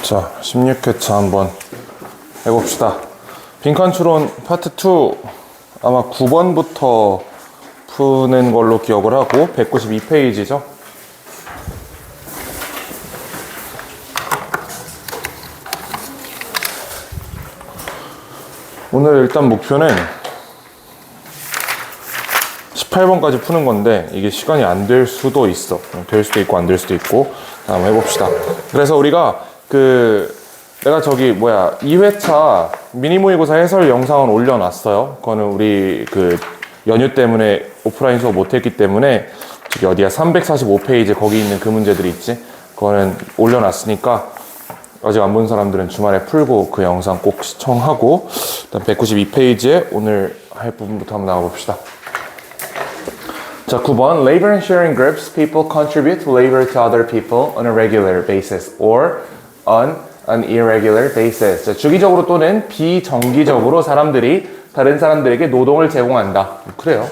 자, 16회차 한번 해봅시다. 빈칸 추론 파트 2 아마 9번부터 푸는 걸로 기억을 하고 192페이지죠. 오늘 일단 목표는 18번까지 푸는 건데 이게 시간이 안 될 수도 있어. 될 수도 있고 안 될 수도 있고. 한번 해봅시다. 그래서 우리가 내가 2회차 미니 모의고사 해설 영상은 올려놨어요. 그거는 우리 연휴 때문에 오프라인 수업 못했기 때문에 저기 어디야 345페이지 거기 있는 그 문제들이 있지. 그거는 올려놨으니까 아직 안 본 사람들은 주말에 풀고 그 영상 꼭 시청하고 일단 192페이지에 오늘 할 부분부터 한번 나가봅시다. 자, 9번. Labor and sharing groups, people contribute labor to other people on a regular basis or on an irregular basis. 자, 주기적으로 또는 비정기적으로 사람들이 다른 사람들에게 노동을 제공한다. 그래요.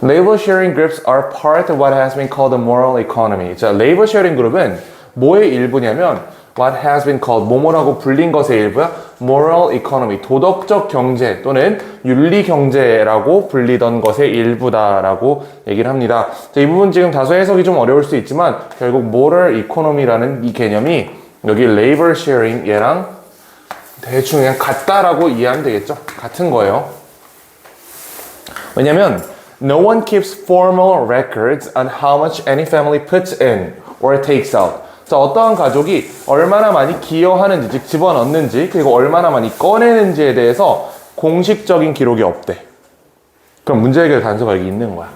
Labor sharing groups are part of what has been called the moral economy. 자, labor sharing group은 뭐의 일부냐면 what has been called, 뭐뭐라고 불린 것의 일부야. moral economy, 도덕적 경제 또는 윤리 경제라고 불리던 것의 일부다라고 얘기를 합니다. 자, 이 부분 지금 다소 해석이 좀 어려울 수 있지만 결국 moral economy라는 이 개념이 여기 labor sharing 얘랑 대충 그냥 같다라고 이해하면 되겠죠. 같은 거예요. 왜냐면 no one keeps formal records on how much any family puts in or takes out. 자, 어떠한 가족이 얼마나 많이 기여하는지, 즉 집어넣는지, 그리고 얼마나 많이 꺼내는지에 대해서 공식적인 기록이 없대. 그럼 문제 해결 단서가 여기 있는 거야.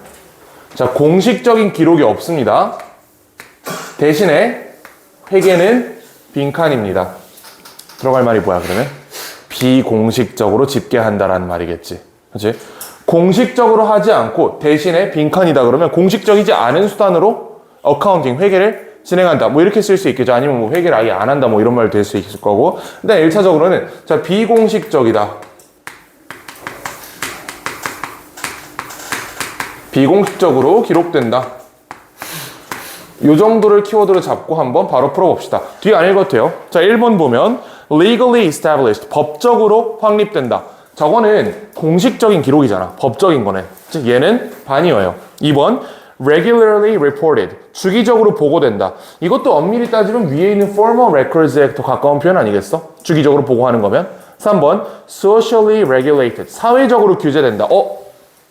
자, 공식적인 기록이 없습니다. 대신에 회계는 빈칸입니다. 들어갈 말이 뭐야, 그러면? 비공식적으로 집계한다라는 말이겠지. 그렇지? 공식적으로 하지 않고 대신에 빈칸이다 그러면 공식적이지 않은 수단으로 어카운팅, 회계를 진행한다. 뭐 이렇게 쓸 수 있겠죠. 아니면 뭐 회계를 아예 안 한다. 뭐 이런 말 될 수 있을 거고. 일단 1차적으로는 자, 비공식적이다. 비공식적으로 기록된다. 요 정도를 키워드로 잡고 한번 바로 풀어봅시다. 뒤에 안 읽어도 돼요. 자, 1번 보면 legally established, 법적으로 확립된다. 저거는 공식적인 기록이잖아. 법적인 거는. 즉 얘는 반이어요. 2번 regularly reported, 주기적으로 보고된다. 이것도 엄밀히 따지면 위에 있는 formal records에 더 가까운 표현 아니겠어? 주기적으로 보고하는 거면. 3번 socially regulated, 사회적으로 규제된다.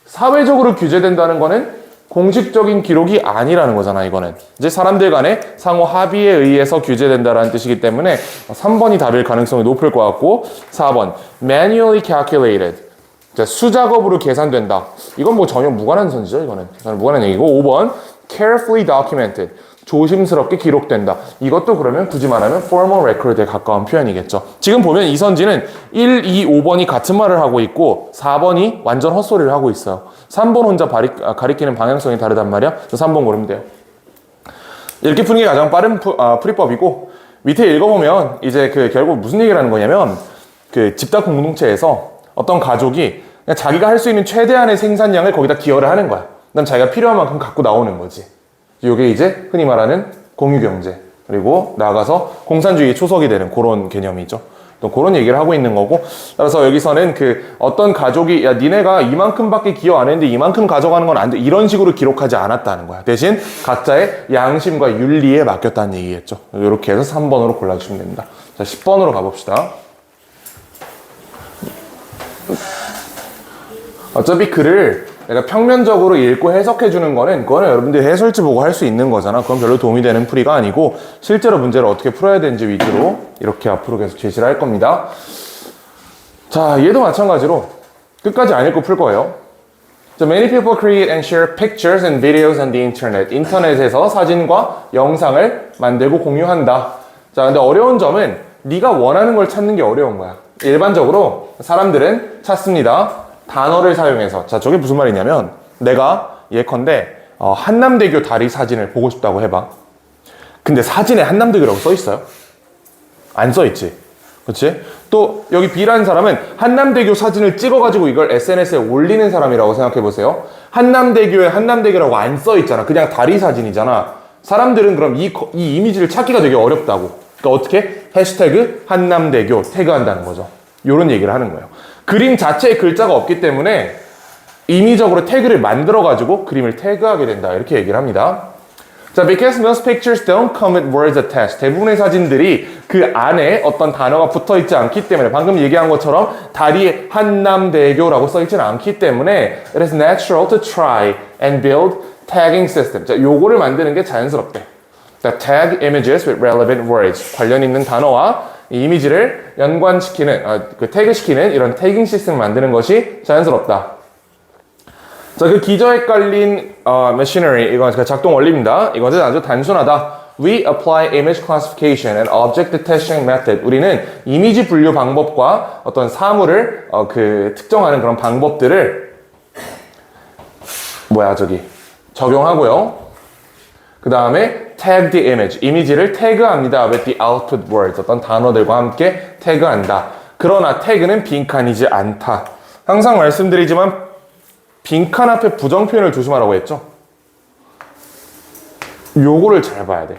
사회적으로 규제된다는 거는 공식적인 기록이 아니라는 거잖아. 이거는 이제 사람들 간의 상호 합의에 의해서 규제된다라는 뜻이기 때문에 3번이 답일 가능성이 높을 것 같고, 4번 manually calculated, 자, 수작업으로 계산된다. 이건 뭐 전혀 무관한 선지죠. 이거는 무관한 얘기고. 5번 carefully documented, 조심스럽게 기록된다. 이것도 그러면 굳이 말하면 formal record에 가까운 표현이겠죠. 지금 보면 이 선지는 1, 2, 5번이 같은 말을 하고 있고 4번이 완전 헛소리를 하고 있어요. 3번 혼자 가리키는 방향성이 다르단 말이야. 3번 고르면 돼요. 이렇게 푸는 게 가장 빠른 풀이법이고, 밑에 읽어보면 이제 결국 무슨 얘기를 하는 거냐면 집단 공동체에서 어떤 가족이 그냥 자기가 할 수 있는 최대한의 생산량을 거기다 기여를 하는 거야. 그다음 자기가 필요한 만큼 갖고 나오는 거지. 이게 이제 흔히 말하는 공유경제, 그리고 나아가서 공산주의의 초석이 되는 그런 개념이죠. 또 그런 얘기를 하고 있는 거고, 따라서 여기서는 어떤 가족이 야 니네가 이만큼밖에 기여 안 했는데 이만큼 가져가는 건 안 돼, 이런 식으로 기록하지 않았다는 거야. 대신 각자의 양심과 윤리에 맡겼다는 얘기겠죠. 이렇게 해서 3번으로 골라주시면 됩니다. 자, 10번으로 가봅시다. 어차피 글을 내가 평면적으로 읽고 해석해 주는 그거는 여러분들이 해설지 보고 할 수 있는 거잖아. 그건 별로 도움이 되는 풀이가 아니고 실제로 문제를 어떻게 풀어야 되는지 위주로 이렇게 앞으로 계속 제시를 할 겁니다. 자, 얘도 마찬가지로 끝까지 안 읽고 풀 거예요. So many people create and share pictures and videos on the internet. 인터넷에서 사진과 영상을 만들고 공유한다. 자, 근데 어려운 점은 네가 원하는 걸 찾는 게 어려운 거야. 일반적으로 사람들은 찾습니다. 단어를 사용해서. 자, 저게 무슨 말이냐면 내가 예컨대 한남대교 다리 사진을 보고 싶다고 해봐. 근데 사진에 한남대교라고 써 있어요? 안 써 있지. 그렇지? 또 여기 B라는 사람은 한남대교 사진을 찍어가지고 이걸 SNS에 올리는 사람이라고 생각해 보세요. 한남대교에 한남대교라고 안 써 있잖아. 그냥 다리 사진이잖아. 사람들은 그럼 이 이미지를 찾기가 되게 어렵다고. 그러니까 어떻게? 해시태그 한남대교 태그한다는 거죠. 이런 얘기를 하는 거예요. 그림 자체에 글자가 없기 때문에 임의적으로 태그를 만들어가지고 그림을 태그하게 된다. 이렇게 얘기를 합니다. 자, because most pictures don't come with words attached. 대부분의 사진들이 그 안에 어떤 단어가 붙어 있지 않기 때문에 방금 얘기한 것처럼 다리에 한남대교라고 써 있지는 않기 때문에 it is natural to try and build tagging system. 자, 요거를 만드는 게 자연스럽대. The tag images with relevant words. 관련 있는 단어와 이 이미지를 연관시키는, 그 태그시키는 이런 태깅 시스템을 만드는 것이 자연스럽다. 자, 그 기저에 깔린 machinery, 이건 작동 원리입니다. 이것은 아주 단순하다. We apply image classification and object detection method. 우리는 이미지 분류 방법과 어떤 사물을 특정하는 그런 방법들을 적용하고요. 그 다음에 tag the image, 이미지를 태그합니다. with the output words, 어떤 단어들과 함께 태그한다. 그러나 태그는 빈칸이지 않다. 항상 말씀드리지만 빈칸 앞에 부정 표현을 조심하라고 했죠? 요거를 잘 봐야 돼.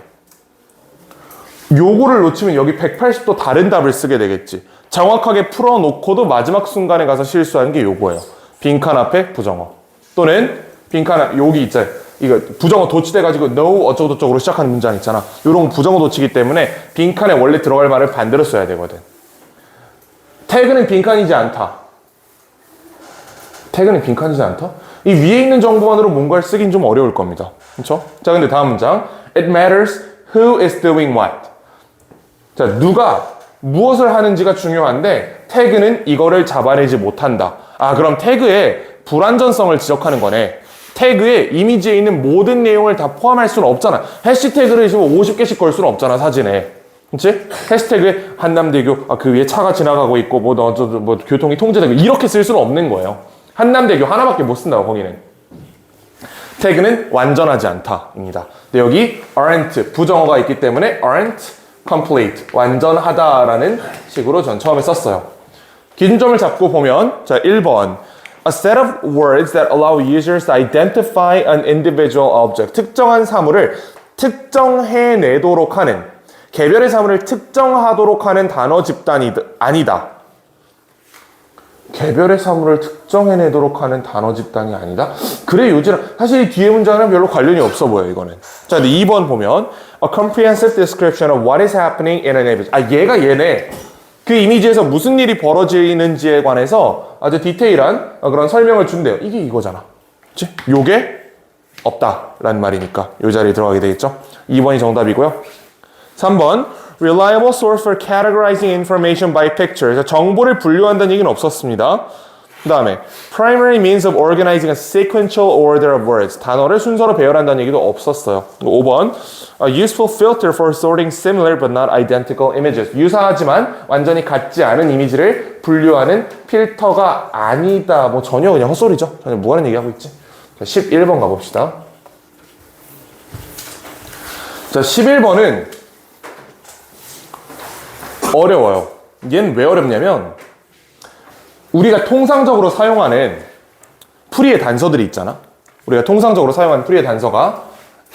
요거를 놓치면 여기 180도 다른 답을 쓰게 되겠지. 정확하게 풀어놓고도 마지막 순간에 가서 실수하는 게 요거예요. 빈칸 앞에 부정어. 또는 빈칸 앞, 여기 있잖아요. 이거 부정어 도치돼가지고 no 어쩌고저쩌고로 시작하는 문장 있잖아. 요런 거 부정어 도치기 때문에 빈칸에 원래 들어갈 말을 반대로 써야 되거든. 태그는 빈칸이지 않다. 태그는 빈칸이지 않다? 이 위에 있는 정보만으로 뭔가를 쓰긴 좀 어려울 겁니다. 그렇죠? 자, 근데 다음 문장. It matters who is doing what. 자, 누가 무엇을 하는지가 중요한데 태그는 이거를 잡아내지 못한다. 아, 그럼 태그의 불완전성을 지적하는 거네. 태그에 이미지에 있는 모든 내용을 다 포함할 수는 없잖아. 해시태그를 지금 50개씩 걸 수는 없잖아, 사진에. 그치? 해시태그에 한남대교, 그 위에 차가 지나가고 있고, 교통이 통제되고, 이렇게 쓸 수는 없는 거예요. 한남대교 하나밖에 못 쓴다고, 거기는. 태그는 완전하지 않다입니다. 근데 여기 aren't, 부정어가 있기 때문에 aren't complete, 완전하다라는 식으로 전 처음에 썼어요. 기준점을 잡고 보면, 자, 1번. A set of words that allow users to identify an individual object. 특정한 사물을 특정해내도록 하는, 개별의 사물을 특정하도록 하는 단어 집단이 아니다. 개별의 사물을 특정해내도록 하는 단어 집단이 아니다? 그래, 요지랑 사실 이 뒤에 문장은 별로 관련이 없어 보여, 이거는. 자, 근데 2번 보면 A comprehensive description of what is happening in an image. 얘네. 그 이미지에서 무슨 일이 벌어지는지에 관해서 아주 디테일한 그런 설명을 준대요. 이게 이거잖아. 그치? 요게 없다라는 말이니까 요 자리에 들어가게 되겠죠? 2번이 정답이고요. 3번 Reliable source for categorizing information by picture. 정보를 분류한다는 얘기는 없었습니다. 그 다음에 Primary means of organizing a sequential order of words. 단어를 순서로 배열한다는 얘기도 없었어요. 5번 A useful filter for sorting similar but not identical images. 유사하지만 완전히 같지 않은 이미지를 분류하는 필터가 아니다. 전혀 그냥 헛소리죠. 전혀 무관한 얘기하고 있지. 자, 11번 가봅시다. 자, 11번은 어려워요. 얘는 왜 어렵냐면 우리가 통상적으로 사용하는 풀이의 단서들이 있잖아. 우리가 통상적으로 사용하는 풀이의 단서가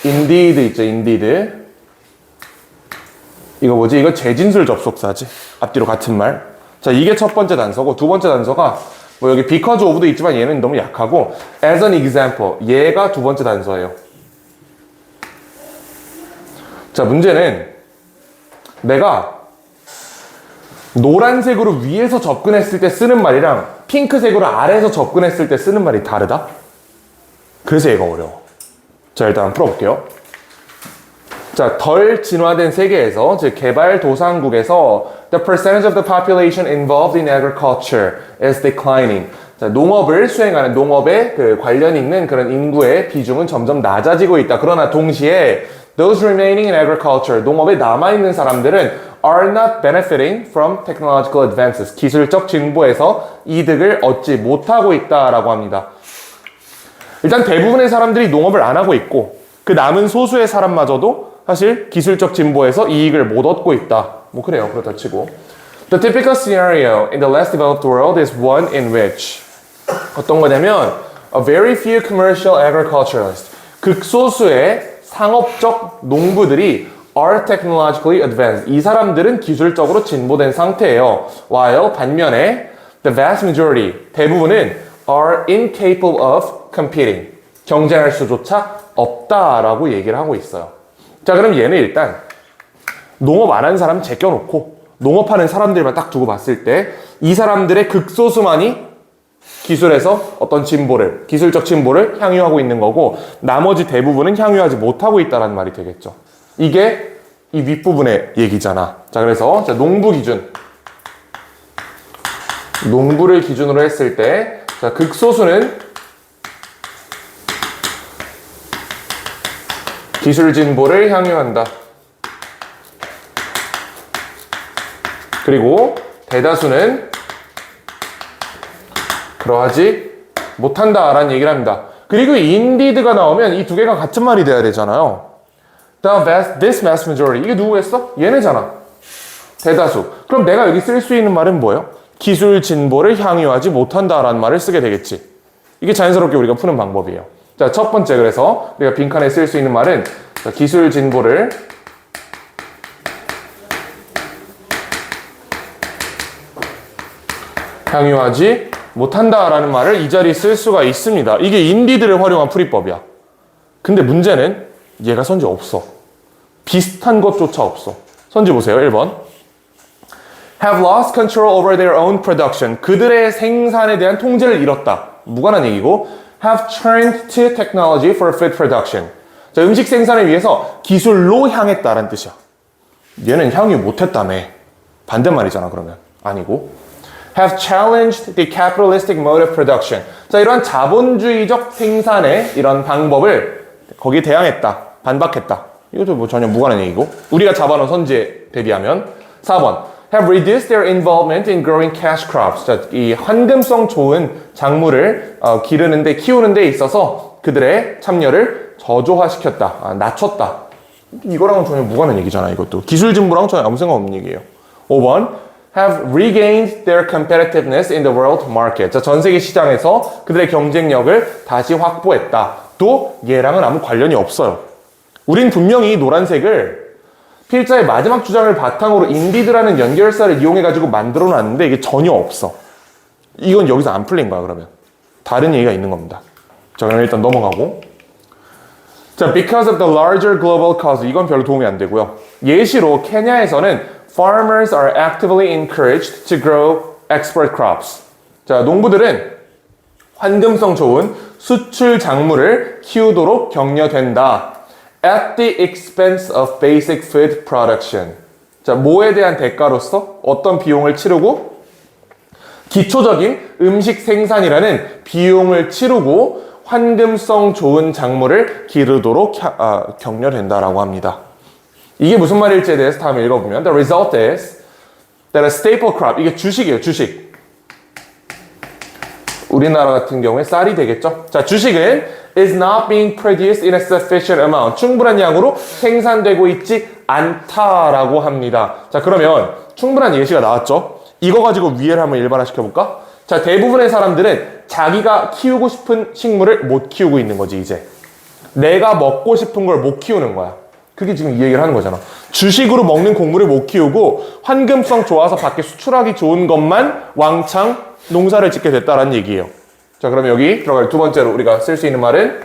indeed 있죠. indeed. 이거 뭐지? 이거 재진술 접속사지. 앞뒤로 같은 말. 자, 이게 첫 번째 단서고 두 번째 단서가 여기 because of도 있지만 얘는 너무 약하고 as an example. 얘가 두 번째 단서예요. 자, 문제는 내가 노란색으로 위에서 접근했을 때 쓰는 말이랑 핑크색으로 아래에서 접근했을 때 쓰는 말이 다르다? 그래서 얘가 어려워. 자, 일단 풀어볼게요. 자, 덜 진화된 세계에서, 즉 개발도상국에서 the percentage of the population involved in agriculture is declining. 자, 농업을 수행하는 농업에 관련 있는 그런 인구의 비중은 점점 낮아지고 있다. 그러나 동시에 those remaining in agriculture, 농업에 남아있는 사람들은 are not benefiting from technological advances. 기술적 진보에서 이득을 얻지 못하고 있다라고 합니다. 일단 대부분의 사람들이 농업을 안 하고 있고 그 남은 소수의 사람마저도 사실 기술적 진보에서 이익을 못 얻고 있다. 그래요. 그렇다 치고. The typical scenario in the less developed world is one in which 어떤 거냐면 a very few commercial agriculturalists, 극소수의 상업적 농부들이 are technologically advanced. 이 사람들은 기술적으로 진보된 상태예요. while 반면에 the vast majority, 대부분은 are incapable of competing. 경쟁할 수조차 없다라고 얘기를 하고 있어요. 자, 그럼 얘는 일단 농업 안 하는 사람 제껴놓고 농업하는 사람들만 딱 두고 봤을 때 이 사람들의 극소수만이 기술에서 어떤 진보를, 기술적 진보를 향유하고 있는 거고 나머지 대부분은 향유하지 못하고 있다는 말이 되겠죠. 이게 이 윗부분의 얘기잖아. 자, 그래서 농부 기준. 농부를 기준으로 했을 때 자, 극소수는 기술 진보를 향유한다. 그리고 대다수는 그러하지 못한다라는 얘기를 합니다. 그리고 indeed가 나오면 이 두 개가 같은 말이 돼야 되잖아요. this vast majority. 이게 누구겠어? 얘네잖아. 대다수. 그럼 내가 여기 쓸 수 있는 말은 뭐예요? 기술 진보를 향유하지 못한다라는 말을 쓰게 되겠지. 이게 자연스럽게 우리가 푸는 방법이에요. 자, 첫 번째 그래서 우리가 빈칸에 쓸 수 있는 말은 기술 진보를 향유하지 못한다라는 말을 이 자리에 쓸 수가 있습니다. 이게 indeed를 활용한 풀이법이야. 근데 문제는 얘가 선지 없어. 비슷한 것조차 없어. 선지 보세요. 1번. have lost control over their own production. 그들의 생산에 대한 통제를 잃었다. 무관한 얘기고 have turned to technology for food production. 자, 음식 생산을 위해서 기술로 향했다라는 뜻이야. 얘는 향유 못했다며. 반대말이잖아 그러면. 아니고 have challenged the capitalistic mode of production. 자, 이러한 자본주의적 생산의 이런 방법을 거기에 대항했다. 반박했다. 이것도 뭐 전혀 무관한 얘기고 우리가 잡아놓은 선지에 대비하면 4번 have reduced their involvement in growing cash crops. 자, 이 환금성 좋은 작물을 기르는데 키우는 데 있어서 그들의 참여를 저조화시켰다. 낮췄다. 이거랑은 전혀 무관한 얘기잖아. 이것도 기술 진보랑 전혀 아무 상관없는 얘기예요. 5번 have regained their competitiveness in the world market. 자, 전 세계 시장에서 그들의 경쟁력을 다시 확보했다. 또 얘랑은 아무 관련이 없어요. 우린 분명히 노란색을 필자의 마지막 주장을 바탕으로 인디드라는 연결사를 이용해가지고 만들어 놨는데 이게 전혀 없어. 이건 여기서 안 풀린 거야, 그러면. 다른 얘기가 있는 겁니다. 자, 그럼 일단 넘어가고. 자, because of the larger global cause. 이건 별로 도움이 안 되고요. 예시로 케냐에서는 farmers are actively encouraged to grow export crops. 자, 농부들은 환금성 좋은 수출 작물을 키우도록 격려된다. At the expense of basic food production. 자, 뭐에 대한 대가로서 어떤 비용을 치르고 기초적인 음식 생산이라는 비용을 치르고 환금성 좋은 작물을 기르도록 격려된다라고 합니다. 이게 무슨 말일지에 대해서 다음에 읽어보면 The result is that a staple crop, 이게 주식이에요, 주식. 우리나라 같은 경우에 쌀이 되겠죠. 자, 주식은 is not being produced in a sufficient amount. 충분한 양으로 생산되고 있지 않다라고 합니다. 자, 그러면 충분한 예시가 나왔죠. 이거 가지고 위해를 한번 일반화 시켜볼까? 자, 대부분의 사람들은 자기가 키우고 싶은 식물을 못 키우고 있는 거지, 이제. 내가 먹고 싶은 걸 못 키우는 거야. 그게 지금 이 얘기를 하는 거잖아. 주식으로 먹는 곡물을 못 키우고 환금성 좋아서 밖에 수출하기 좋은 것만 왕창 농사를 짓게 됐다라는 얘기예요. 자, 그럼 여기 들어갈 두 번째로 우리가 쓸 수 있는 말은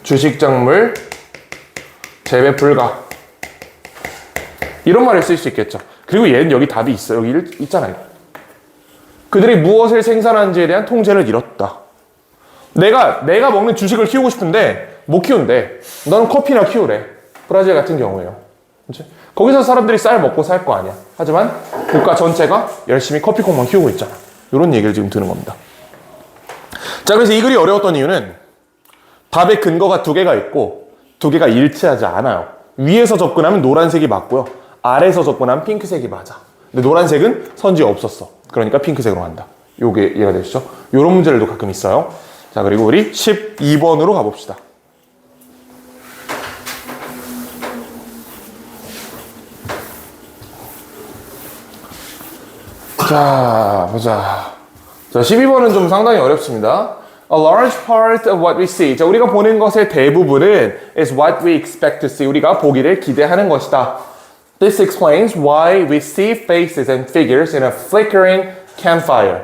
주식작물 재배 불가. 이런 말을 쓸 수 있겠죠. 그리고 얘는 여기 답이 있어요. 여기 있잖아요. 그들이 무엇을 생산하는지에 대한 통제를 잃었다. 내가 먹는 주식을 키우고 싶은데 못 키운대. 너는 커피나 키우래. 브라질 같은 경우에요. 그치? 거기서 사람들이 쌀 먹고 살 거 아니야. 하지만 국가 전체가 열심히 커피콩만 키우고 있잖아. 이런 얘기를 지금 드는 겁니다. 자, 그래서 이 글이 어려웠던 이유는 답의 근거가 두 개가 있고 두 개가 일치하지 않아요. 위에서 접근하면 노란색이 맞고요. 아래에서 접근하면 핑크색이 맞아. 근데 노란색은 선지에 없었어. 그러니까 핑크색으로 한다. 요게 이해가 되시죠? 요런 문제들도 가끔 있어요. 자, 그리고 우리 12번으로 가봅시다. 자, 보자. 자, 12번은 좀 상당히 어렵습니다. A large part of what we see. 자, 우리가 보는 것의 대부분은 is what we expect to see. 우리가 보기를 기대하는 것이다. This explains why we see faces and figures in a flickering campfire.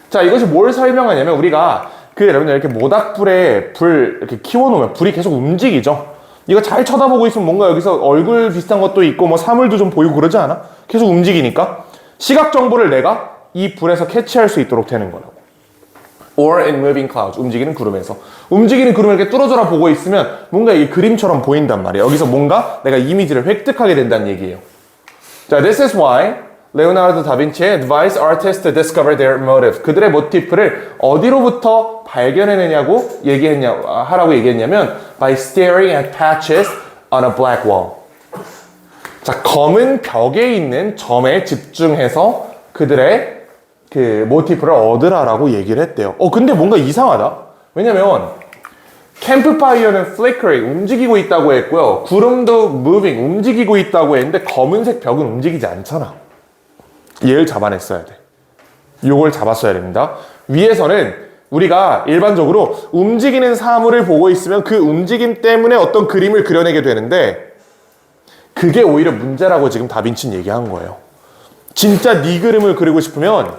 자, 이것이 뭘 설명하냐면 우리가 여러분들 이렇게 모닥불에 불 이렇게 키워놓으면 불이 계속 움직이죠. 이거 잘 쳐다보고 있으면 뭔가 여기서 얼굴 비슷한 것도 있고 뭐 사물도 좀 보이고 그러지 않아? 계속 움직이니까 시각 정보를 내가 이 불에서 캐치할 수 있도록 되는 거라고. Or in moving clouds. 움직이는 구름에서. 움직이는 구름을 이렇게 뚫어져라 보고 있으면 뭔가 이 그림처럼 보인단 말이에요. 여기서 뭔가 내가 이미지를 획득하게 된다는 얘기예요. 자, this is why 레오나르도 다빈치의 advised artists to discover their motive. 그들의 모티프를 어디로부터 발견해내냐고 하라고 얘기했냐면 by staring at patches on a black wall. 자, 검은 벽에 있는 점에 집중해서 그들의 그 모티프를 얻으라라고 얘기를 했대요. 근데 뭔가 이상하다. 왜냐면 캠프파이어는 flickering, 움직이고 있다고 했고요. 구름도 moving, 움직이고 있다고 했는데 검은색 벽은 움직이지 않잖아. 얘를 잡아냈어야 돼. 요걸 잡았어야 됩니다. 위에서는 우리가 일반적으로 움직이는 사물을 보고 있으면 그 움직임 때문에 어떤 그림을 그려내게 되는데 그게 오히려 문제라고 지금 다빈치는 얘기한 거예요. 진짜 네 그림을 그리고 싶으면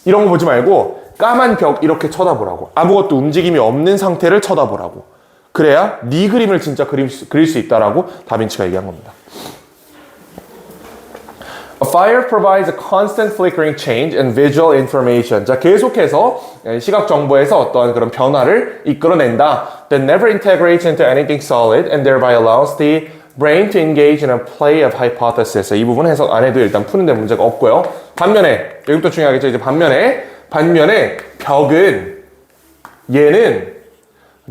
이런 거 보지 말고 까만 벽 이렇게 쳐다보라고. 아무것도 움직임이 없는 상태를 쳐다보라고. 그래야 네 그림을 진짜 그릴 수 있다라고 다빈치가 얘기한 겁니다. A fire provides a constant flickering change in visual information. 자, 계속해서 시각 정보에서 어떠한 그런 변화를 이끌어낸다. That never integrates into anything solid and thereby allows the brain to engage in a play of hypothesis. 이 부분 해석 안 해도 일단 푸는데 문제가 없고요. 반면에, 여기부터 중요하겠죠. 이제 반면에 벽은 얘는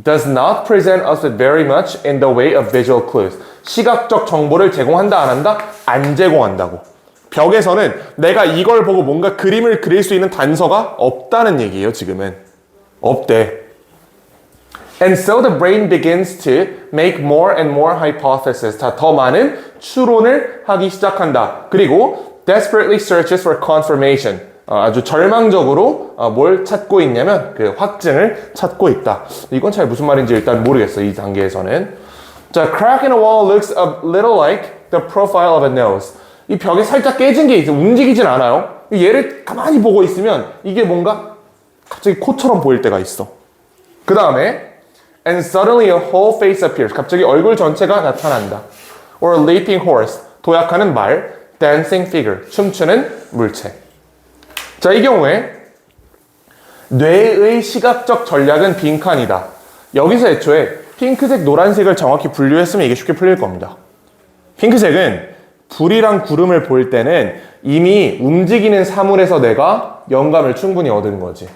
does not present us with very much in the way of visual clues. 시각적 정보를 제공한다 안 한다? 안 제공한다고. 벽에서는 내가 이걸 보고 뭔가 그림을 그릴 수 있는 단서가 없다는 얘기예요, 지금은. 없대. And so the brain begins to make more and more hypotheses. 자, 더 많은 추론을 하기 시작한다. 그리고 desperately searches for confirmation. 아주 절망적으로 뭘 찾고 있냐면 그 확증을 찾고 있다. 이건 잘 무슨 말인지 일단 모르겠어요, 이 단계에서는. 자, crack in a wall looks a little like the profile of a nose. 이 벽에 살짝 깨진 게 있어. 움직이진 않아요. 얘를 가만히 보고 있으면 이게 뭔가 갑자기 코처럼 보일 때가 있어. 그 다음에 and suddenly a whole face appears. 갑자기 얼굴 전체가 나타난다. Or a leaping horse. 도약하는 말. Dancing figure. 춤추는 물체. 자, 이 경우에 뇌의 시각적 전략은 빈칸이다. 여기서 애초에 핑크색, 노란색을 정확히 분류했으면 이게 쉽게 풀릴 겁니다. 핑크색은 불이랑 구름을 볼 때는 이미 움직이는 사물에서 내가 영감을 충분히 얻은 거지.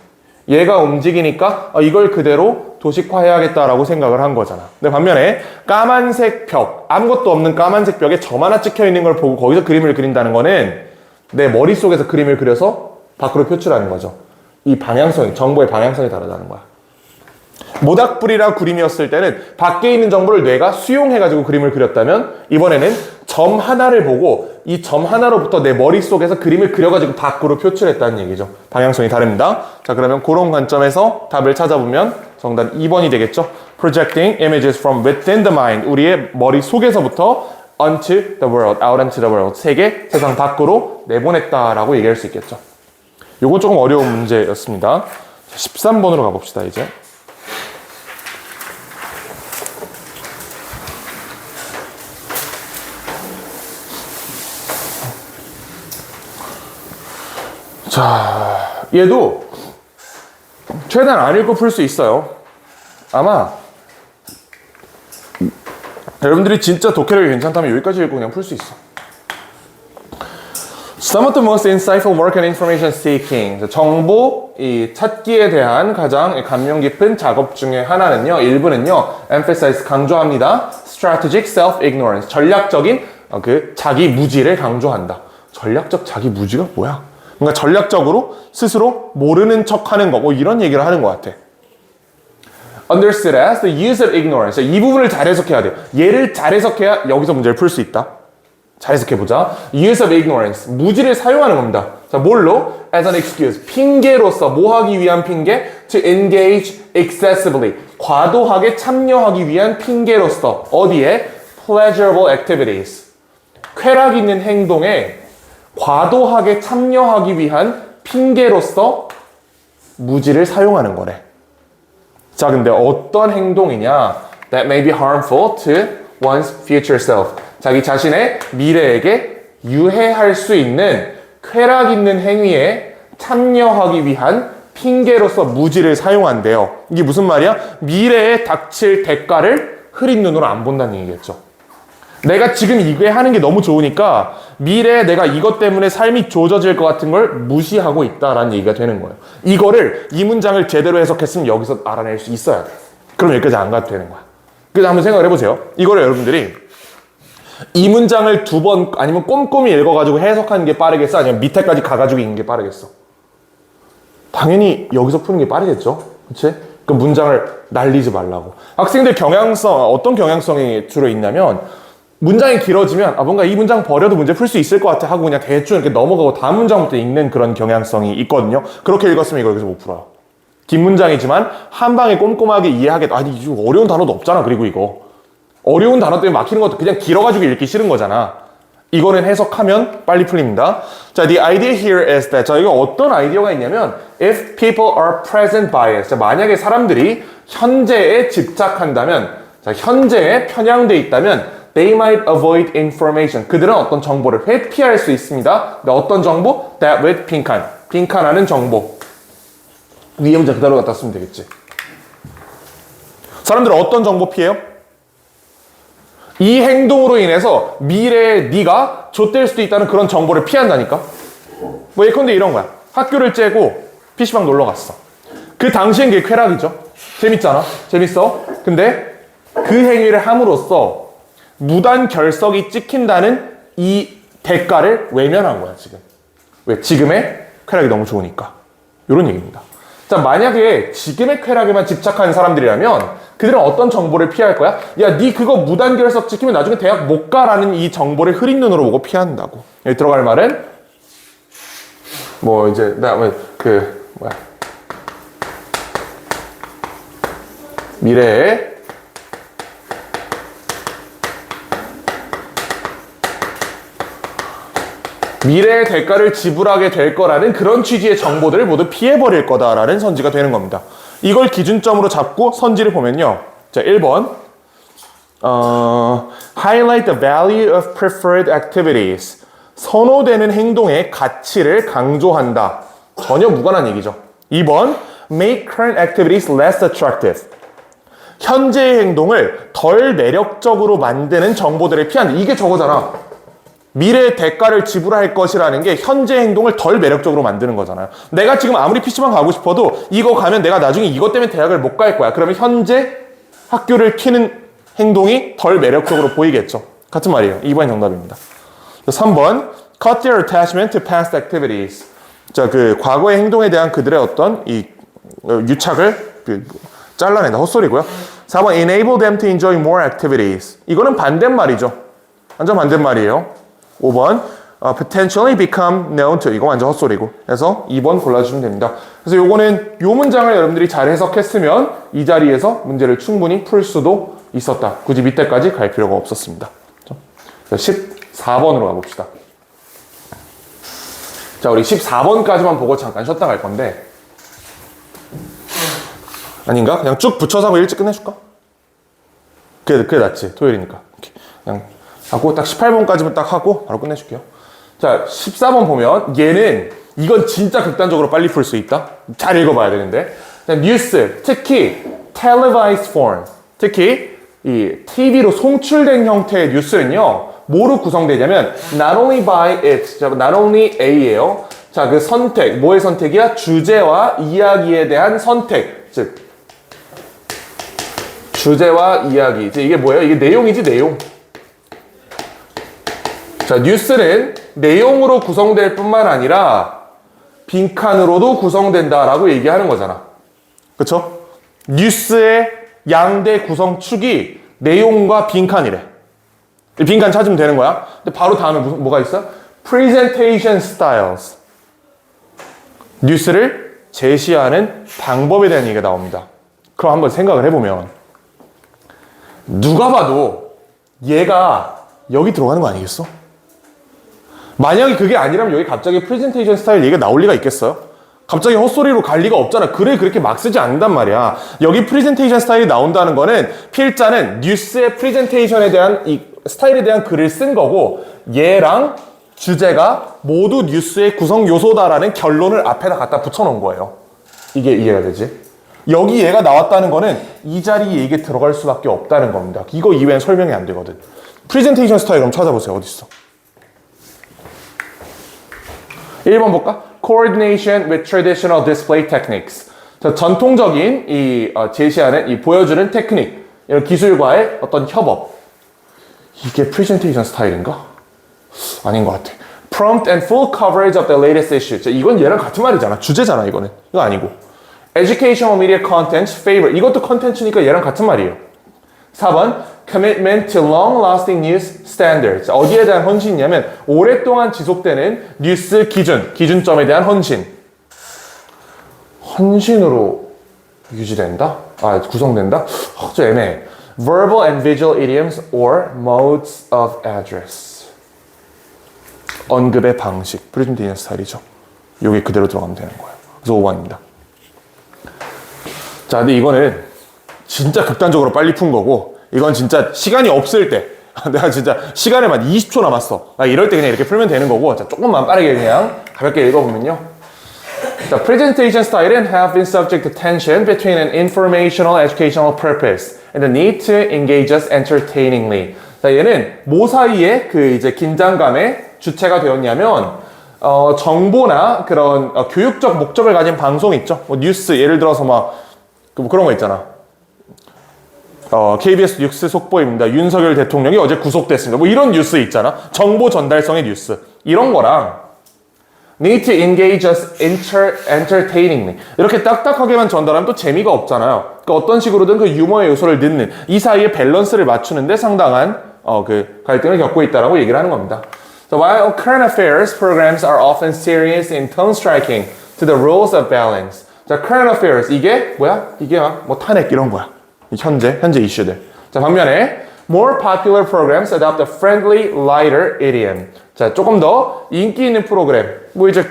얘가 움직이니까 이걸 그대로 도식화해야겠다라고 생각을 한 거잖아. 근데 반면에 까만색 벽, 아무것도 없는 까만색 벽에 점 하나 찍혀 있는 걸 보고 거기서 그림을 그린다는 거는 내 머릿속에서 그림을 그려서 밖으로 표출하는 거죠. 이 방향성이, 정보의 방향성이 다르다는 거야. 모닥불이랑 구름이었을 때는 밖에 있는 정보를 뇌가 수용해가지고 그림을 그렸다면 이번에는 점 하나를 보고 이 점 하나로부터 내 머릿속에서 그림을 그려가지고 밖으로 표출했다는 얘기죠. 방향성이 다릅니다. 자, 그러면 그런 관점에서 답을 찾아보면 정답 2번이 되겠죠. Projecting images from within the mind. 우리의 머릿속에서부터 onto the world, out into the world. 세상 밖으로 내보냈다라고 얘기할 수 있겠죠. 요건 조금 어려운 문제였습니다. 13번으로 가봅시다, 이제. 자, 얘도 최대한 안 읽고 풀 수 있어요. 아마 여러분들이 진짜 독해력이 괜찮다면 여기까지 읽고 그냥 풀 수 있어. Some of the most insightful work in information seeking. 정보 찾기에 대한 가장 감명 깊은 작업 중에 하나는요. 일부는요. emphasize 강조합니다. strategic self-ignorance. 전략적인 자기 무지를 강조한다. 전략적 자기 무지가 뭐야? 뭔가 전략적으로 스스로 모르는 척하는 거, 이런 얘기를 하는 것 같아. Understood as the use of ignorance. 이 부분을 잘 해석해야 돼요. 얘를 잘 해석해야 여기서 문제를 풀 수 있다. 잘 해석해보자. use of ignorance. 무지를 사용하는 겁니다. 자, 뭘로? as an excuse. 핑계로서 뭐 하기 위한 핑계? to engage excessively. 과도하게 참여하기 위한 핑계로서 어디에? pleasurable activities. 쾌락 있는 행동에 과도하게 참여하기 위한 핑계로서 무지를 사용하는 거래. 자, 근데 어떤 행동이냐? That may be harmful to one's future self. 자기 자신의 미래에게 유해할 수 있는 쾌락 있는 행위에 참여하기 위한 핑계로서 무지를 사용한대요. 이게 무슨 말이야? 미래에 닥칠 대가를 흐린 눈으로 안 본다는 얘기겠죠. 내가 지금 이게 하는 게 너무 좋으니까 미래에 내가 이것 때문에 삶이 좋아질 것 같은 걸 무시하고 있다라는 얘기가 되는 거예요. 이거를 이 문장을 제대로 해석했으면 여기서 알아낼 수 있어야 돼. 그럼 여기까지 안 가도 되는 거야. 그래서 한번 생각을 해보세요. 이거를 여러분들이 이 문장을 2번 아니면 꼼꼼히 읽어가지고 해석하는 게 빠르겠어? 아니면 밑에까지 가가지고 읽는 게 빠르겠어? 당연히 여기서 푸는 게 빠르겠죠? 그치? 그 문장을 날리지 말라고. 학생들 경향성, 어떤 경향성이 주로 있냐면 문장이 길어지면 뭔가 이 문장 버려도 문제 풀 수 있을 것 같아 하고 그냥 대충 이렇게 넘어가고 다음 문장부터 읽는 그런 경향성이 있거든요. 그렇게 읽었으면 이거 여기서 못 풀어요. 긴 문장이지만 한 방에 꼼꼼하게 이해하겠다. 아니, 이거 어려운 단어도 없잖아. 그리고 이거. 어려운 단어 때문에 막히는 것도 그냥 길어가지고 읽기 싫은 거잖아. 이거는 해석하면 빨리 풀립니다. 자, the idea here is that. 자, 이거 어떤 아이디어가 있냐면 if people are present bias. 자, 만약에 사람들이 현재에 집착한다면, 자, 현재에 편향돼 있다면 they might avoid information. 그들은 어떤 정보를 회피할 수 있습니다. 근데 어떤 정보? that with 빈칸. 빈칸하는 정보. 위에 문제 그대로 갖다 쓰면 되겠지. 사람들은 어떤 정보 피해요? 이 행동으로 인해서 미래에 네가 좆될 수도 있다는 그런 정보를 피한다니까. 뭐 예컨대 이런 거야. 학교를 째고 PC방 놀러 갔어. 그 당시엔 그게 쾌락이죠. 재밌잖아. 재밌어. 근데 그 행위를 함으로써 무단 결석이 찍힌다는 이 대가를 외면한 거야, 지금. 왜? 지금의 쾌락이 너무 좋으니까. 이런 얘기입니다. 자, 만약에 지금의 쾌락에만 집착하는 사람들이라면 그들은 어떤 정보를 피할 거야? 야, 니 그거 무단 결석 지키면 나중에 대학 못 가라는 이 정보를 흐린 눈으로 보고 피한다고. 여기 들어갈 말은 뭐 이제 미래에 미래의 대가를 지불하게 될 거라는 그런 취지의 정보들을 모두 피해버릴 거다라는 선지가 되는 겁니다. 이걸 기준점으로 잡고 선지를 보면요. 자, 1번. Highlight the value of preferred activities. 선호되는 행동의 가치를 강조한다. 전혀 무관한 얘기죠. 2번. Make current activities less attractive. 현재의 행동을 덜 매력적으로 만드는 정보들을 피한다. 이게 저거잖아. 미래의 대가를 지불할 것이라는 게 현재 행동을 덜 매력적으로 만드는 거잖아요. 내가 지금 아무리 PC방 가고 싶어도 이거 가면 내가 나중에 이것 때문에 대학을 못 갈 거야. 그러면 현재 학교를 키는 행동이 덜 매력적으로 보이겠죠. 같은 말이에요. 2번이 정답입니다. 3번 Cut their attachment to past activities. 자, 그 과거의 행동에 대한 그들의 어떤 이 유착을 잘라낸다. 헛소리고요. 4번 Enable them to enjoy more activities. 이거는 반대말이죠. 완전 반대말이에요. 5번 potentially become known to. 이거 완전 헛소리고. 그래서 2번 골라주시면 됩니다. 그래서 요거는 요 문장을 여러분들이 잘 해석했으면 이 자리에서 문제를 충분히 풀 수도 있었다. 굳이 밑에까지 갈 필요가 없었습니다. 14번으로 가봅시다. 자, 우리 14번까지만 보고 잠깐 쉬었다 갈 건데 아닌가? 그냥 쭉 붙여서 하고 일찍 끝내줄까? 그게 낫지. 토요일이니까. 그냥 하고 딱 18번까지만 딱 하고 바로 끝내줄게요. 자, 14번 보면 얘는 이건 진짜 극단적으로 빨리 풀 수 있다. 잘 읽어봐야 되는데. 자, 뉴스, 특히 televised form, 특히 이 TV로 송출된 형태의 뉴스는요. 뭐로 구성되냐면 not only by it, not only A예요. 자, 그 선택, 뭐의 선택이야? 주제와 이야기에 대한 선택, 즉 주제와 이야기. 이게 뭐예요? 이게 내용이지, 내용. 자, 뉴스는 내용으로 구성될 뿐만 아니라 빈칸으로도 구성된다라고 얘기하는 거잖아. 그쵸? 뉴스의 양대 구성축이 내용과 빈칸이래. 빈칸 찾으면 되는 거야. 근데 바로 다음에 뭐가 있어? Presentation styles. 뉴스를 제시하는 방법에 대한 얘기가 나옵니다. 그럼 한번 생각을 해보면 누가 봐도 얘가 여기 들어가는 거 아니겠어? 만약에 그게 아니라면 여기 갑자기 프레젠테이션 스타일 얘기가 나올 리가 있겠어요? 갑자기 헛소리로 갈 리가 없잖아. 글을 그렇게 막 쓰지 않는단 말이야. 여기 프레젠테이션 스타일이 나온다는 거는 필자는 뉴스의 프레젠테이션에 대한 이 스타일에 대한 글을 쓴 거고 얘랑 주제가 모두 뉴스의 구성 요소다라는 결론을 앞에다 갖다 붙여놓은 거예요. 이게 이해가 되지? 여기 얘가 나왔다는 거는 이 자리에 이게 들어갈 수밖에 없다는 겁니다. 이거 이외엔 설명이 안 되거든. 프레젠테이션 스타일 그럼 찾아보세요. 어디 있어? 1번 볼까? Coordination with traditional display techniques. 자, 전통적인 이 제시하는 이 보여주는 테크닉, 이런 기술과의 어떤 협업. 이게 프레젠테이션 스타일인가? 아닌 것 같아. Prompt and full coverage of the latest issue. 자, 이건 얘랑 같은 말이잖아. 주제잖아, 이거는. 이거 아니고. Educational media content favor. 이것도 컨텐츠니까 얘랑 같은 말이에요. 4번. Commitment to long-lasting news standards. 어디에 대한 헌신이냐면 오랫동안 지속되는 뉴스 기준점에 대한 헌신. 헌신으로 유지된다? 구성된다? 좀 애매해. Verbal and visual idioms or modes of address. 언급의 방식, 프레젠테이션 스타일이죠. 여기 그대로 들어가면 되는 거예요. 그래서 5번입니다. 자, 근데 이거는 진짜 극단적으로 빨리 푼 거고 이건 진짜 시간이 없을 때 내가 진짜 시간에만 20초 남았어. 이럴 때 그냥 이렇게 풀면 되는 거고 자, 조금만 빠르게 그냥 가볍게 읽어보면요. 자, presentation styles have been subject to tension between an informational, educational purpose and the need to engage us entertainingly. 자, 얘는 뭐 사이에 그 이제 긴장감의 주체가 되었냐면 정보나 그런 교육적 목적을 가진 방송 있죠. 뭐 뉴스 예를 들어서 막 그런 거 있잖아. KBS 뉴스 속보입니다. 윤석열 대통령이 어제 구속됐습니다. 뭐 이런 뉴스 있잖아. 정보 전달성의 뉴스. 이런 거랑 need to engage us entertainingly. 이렇게 딱딱하게만 전달하면 또 재미가 없잖아요. 그러니까 어떤 식으로든 그 유머의 요소를 넣는 이 사이의 밸런스를 맞추는데 상당한 그 갈등을 겪고 있다라고 얘기를 하는 겁니다. So while current affairs programs are often serious in tone striking to the rules of balance. 자, current affairs 이게 뭐야? 이게 뭐 탄핵 이런 거야. 현재 이슈들. 자, 반면에 more popular programs adopt a friendly, lighter idiom. 자, 조금 더 인기 있는 프로그램. 뭐 이제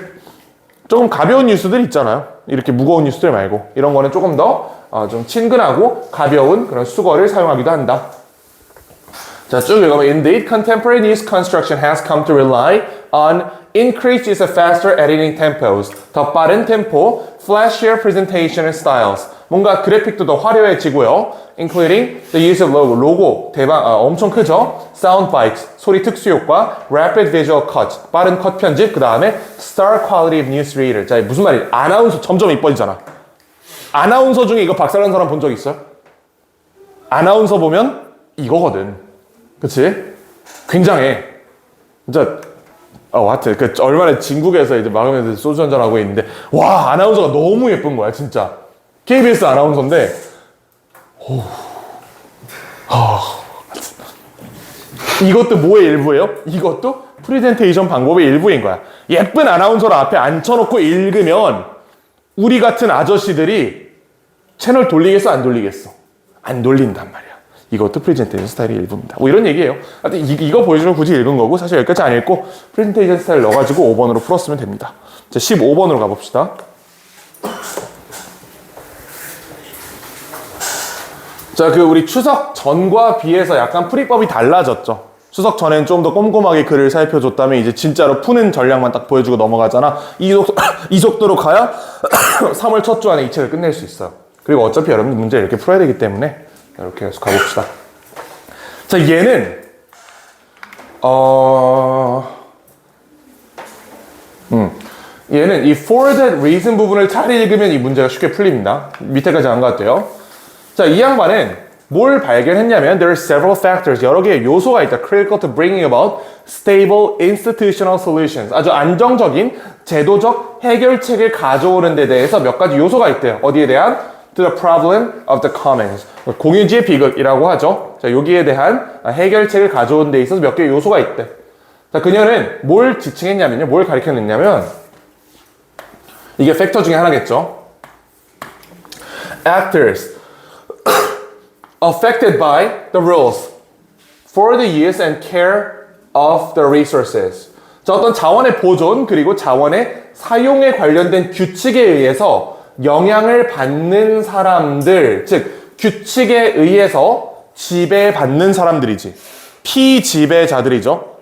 조금 가벼운 뉴스들 있잖아요. 이렇게 무거운 뉴스들 말고 이런 거는 조금 더 좀 친근하고 가벼운 그런 수거를 사용하기도 한다. 자, 쭉 읽어보면 Indeed, contemporary news construction has come to rely on increased use of faster editing tempos. 더 빠른 템포, flashier presentation styles. 뭔가 그래픽도 더 화려해지고요. Including the use of 로고 대박 엄청 크죠. Sound bites 소리 특수 효과, rapid visual cut 빠른 컷 편집, 그 다음에 star quality of news reader. 자, 무슨 말이야? 아나운서 점점 이뻐지잖아. 아나운서 중에 이거 박살난 사람 본 적 있어요? 아나운서 보면 이거거든. 그치? 굉장해. 진짜 하여튼 그 얼마나 진국에서 이제 마감에서 소주 한잔 하고 있는데 와, 아나운서가 너무 예쁜 거야, 진짜. KBS 아나운서인데 이것도 뭐의 일부예요? 이것도 프레젠테이션 방법의 일부인 거야. 예쁜 아나운서를 앞에 앉혀놓고 읽으면 우리 같은 아저씨들이 채널 돌리겠어, 안 돌리겠어? 안 돌린단 말이야. 이것도 프레젠테이션 스타일의 일부입니다. 뭐 이런 얘기예요. 하여튼 이거 보여주면 굳이 읽은 거고 사실 여기까지 안 읽고 프레젠테이션 스타일 넣어가지고 5번으로 풀었으면 됩니다. 자, 15번으로 가봅시다. 자, 우리 추석 전과 비해서 약간 풀이법이 달라졌죠. 추석 전엔 좀 더 꼼꼼하게 글을 살펴줬다면 이제 진짜로 푸는 전략만 딱 보여주고 넘어가잖아. 이 속도로 가야 3월 첫 주 안에 이 책을 끝낼 수 있어요. 그리고 어차피 여러분들 문제 이렇게 풀어야 되기 때문에 이렇게 해서 가봅시다. 자, 얘는 얘는 이 for that reason 부분을 잘 읽으면 이 문제가 쉽게 풀립니다. 밑에까지 안 갔대요. 자, 이 양반은 뭘 발견했냐면 there are several factors, 여러 개의 요소가 있다. critical to bringing about stable institutional solutions. 아주 안정적인 제도적 해결책을 가져오는 데 대해서 몇 가지 요소가 있대요. 어디에 대한? To the problem of the commons. 공유지의 비극이라고 하죠. 자, 자, 여기에 대한 해결책을 가져온 데 있어서 몇 개의 요소가 있대. 자, 그녀는 뭘 지칭했냐면요. 뭘 가리켜냈냐면, 이게 팩터 중에 하나겠죠. Actors affected by the rules for the use and care of the resources. 자, 어떤 자원의 보존 그리고 자원의 사용에 관련된 규칙에 의해서 영향을 받는 사람들, 즉 규칙에 의해서 지배받는 사람들이지. 피지배자들이죠.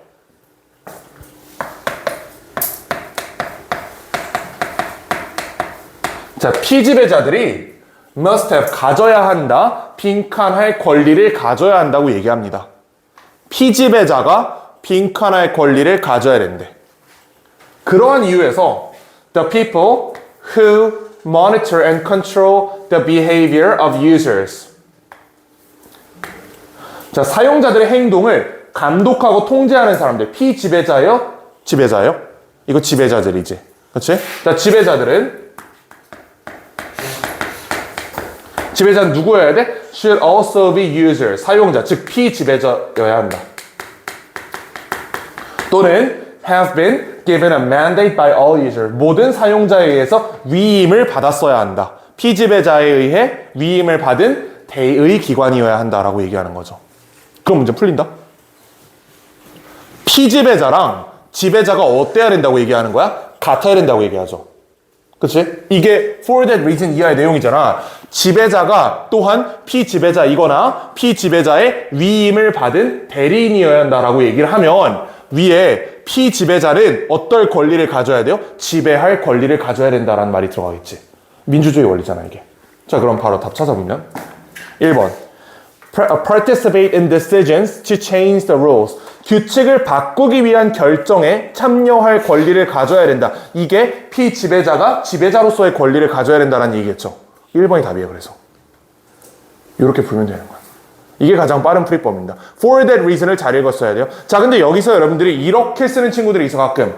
자, 피지배자들이 must have, 가져야 한다, 빈칸할 권리를 가져야 한다고 얘기합니다. 피지배자가 빈칸할 권리를 가져야 된대. 그러한 이유에서 the people who monitor and control the behavior of users. 자, 사용자들의 행동을 감독하고 통제하는 사람들. 피지배자요? 지배자요? 이거 지배자들이지. 그렇지? 자, 지배자는 누구여야 돼? Should also be user. 사용자, 즉 피지배자여야 한다. 또는 have been given a mandate by all users. 모든 사용자에 의해서 위임을 받았어야 한다. 피지배자에 의해 위임을 받은 대의 기관이어야 한다라고 얘기하는 거죠. 그럼 문제 풀린다? 피지배자랑 지배자가 어때야 된다고 얘기하는 거야? 같아야 된다고 얘기하죠. 그치? 이게 for that reason 이하의 내용이잖아. 지배자가 또한 피지배자이거나 피지배자의 위임을 받은 대리인이어야 한다라고 얘기를 하면 위에 피지배자는 어떨 권리를 가져야 돼요? 지배할 권리를 가져야 된다라는 말이 들어가겠지. 민주주의 원리잖아 이게. 자, 그럼 바로 답 찾아보면 1번 Participate in decisions to change the rules. 규칙을 바꾸기 위한 결정에 참여할 권리를 가져야 된다. 이게 피지배자가 지배자로서의 권리를 가져야 된다는 얘기겠죠. 1번이 답이에요. 그래서 이렇게 풀면 되는 거야. 이게 가장 빠른 풀이법입니다. For that reason을 잘 읽었어야 돼요. 자, 근데 여기서 여러분들이 이렇게 쓰는 친구들이 있어 가끔.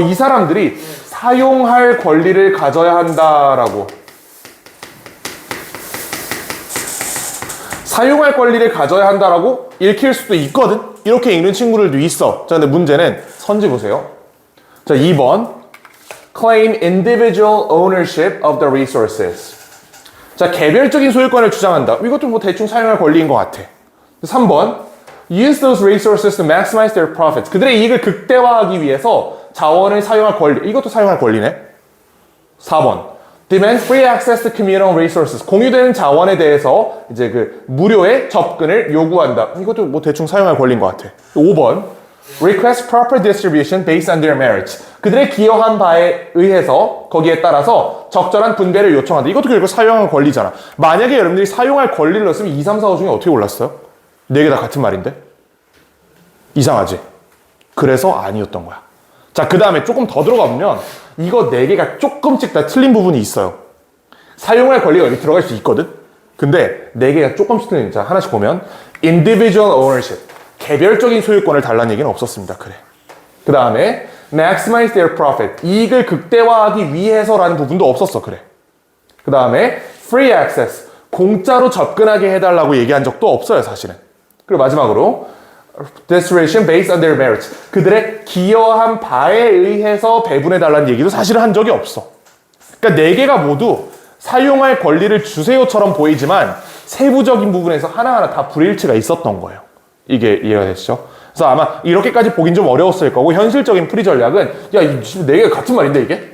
이 사람들이 사용할 권리를 가져야 한다라고. 사용할 권리를 가져야 한다라고 읽힐 수도 있거든. 이렇게 읽는 친구들도 있어. 자, 근데 문제는 선지 보세요. 자, 2번 Claim individual ownership of the resources. 자, 개별적인 소유권을 주장한다. 이것도 뭐 대충 사용할 권리인 것 같아. 3번 Use those resources to maximize their profits. 그들의 이익을 극대화하기 위해서 자원을 사용할 권리. 이것도 사용할 권리네. 4번 Demand free access to communal resources. 공유되는 자원에 대해서 이제 그 무료의 접근을 요구한다. 이것도 뭐 대충 사용할 권리인 것 같아. 5번 Request proper distribution based on their merits. 그들의 기여한 바에 의해서 거기에 따라서 적절한 분배를 요청한다. 이것도 결국 사용할 권리잖아. 만약에 여러분들이 사용할 권리를 넣었으면 2, 3, 4, 5 중에 어떻게 골랐어요? 4개 다 같은 말인데? 이상하지? 그래서 아니었던 거야. 자, 그 다음에 조금 더 들어가 보면 이거 4개가 조금씩 다 틀린 부분이 있어요. 사용할 권리가 여기 들어갈 수 있거든? 근데 4개가 조금씩 틀린. 자, 하나씩 보면 individual ownership. 개별적인 소유권을 달라는 얘기는 없었습니다. 그래. 그 다음에 maximize their profit. 이익을 극대화하기 위해서라는 부분도 없었어. 그래. 그 다음에 free access. 공짜로 접근하게 해달라고 얘기한 적도 없어요. 사실은. 그리고 마지막으로 distribution based on their merits. 그들의 기여한 바에 의해서 배분해달라는 얘기도 사실은 한 적이 없어. 그러니까 4개가 모두 사용할 권리를 주세요처럼 보이지만 세부적인 부분에서 하나하나 다 불일치가 있었던 거예요. 이게 이해가 되시죠? 그래서 아마 이렇게까지 보긴 좀 어려웠을 거고 현실적인 풀이 전략은 야, 이 4개가 같은 말인데 이게?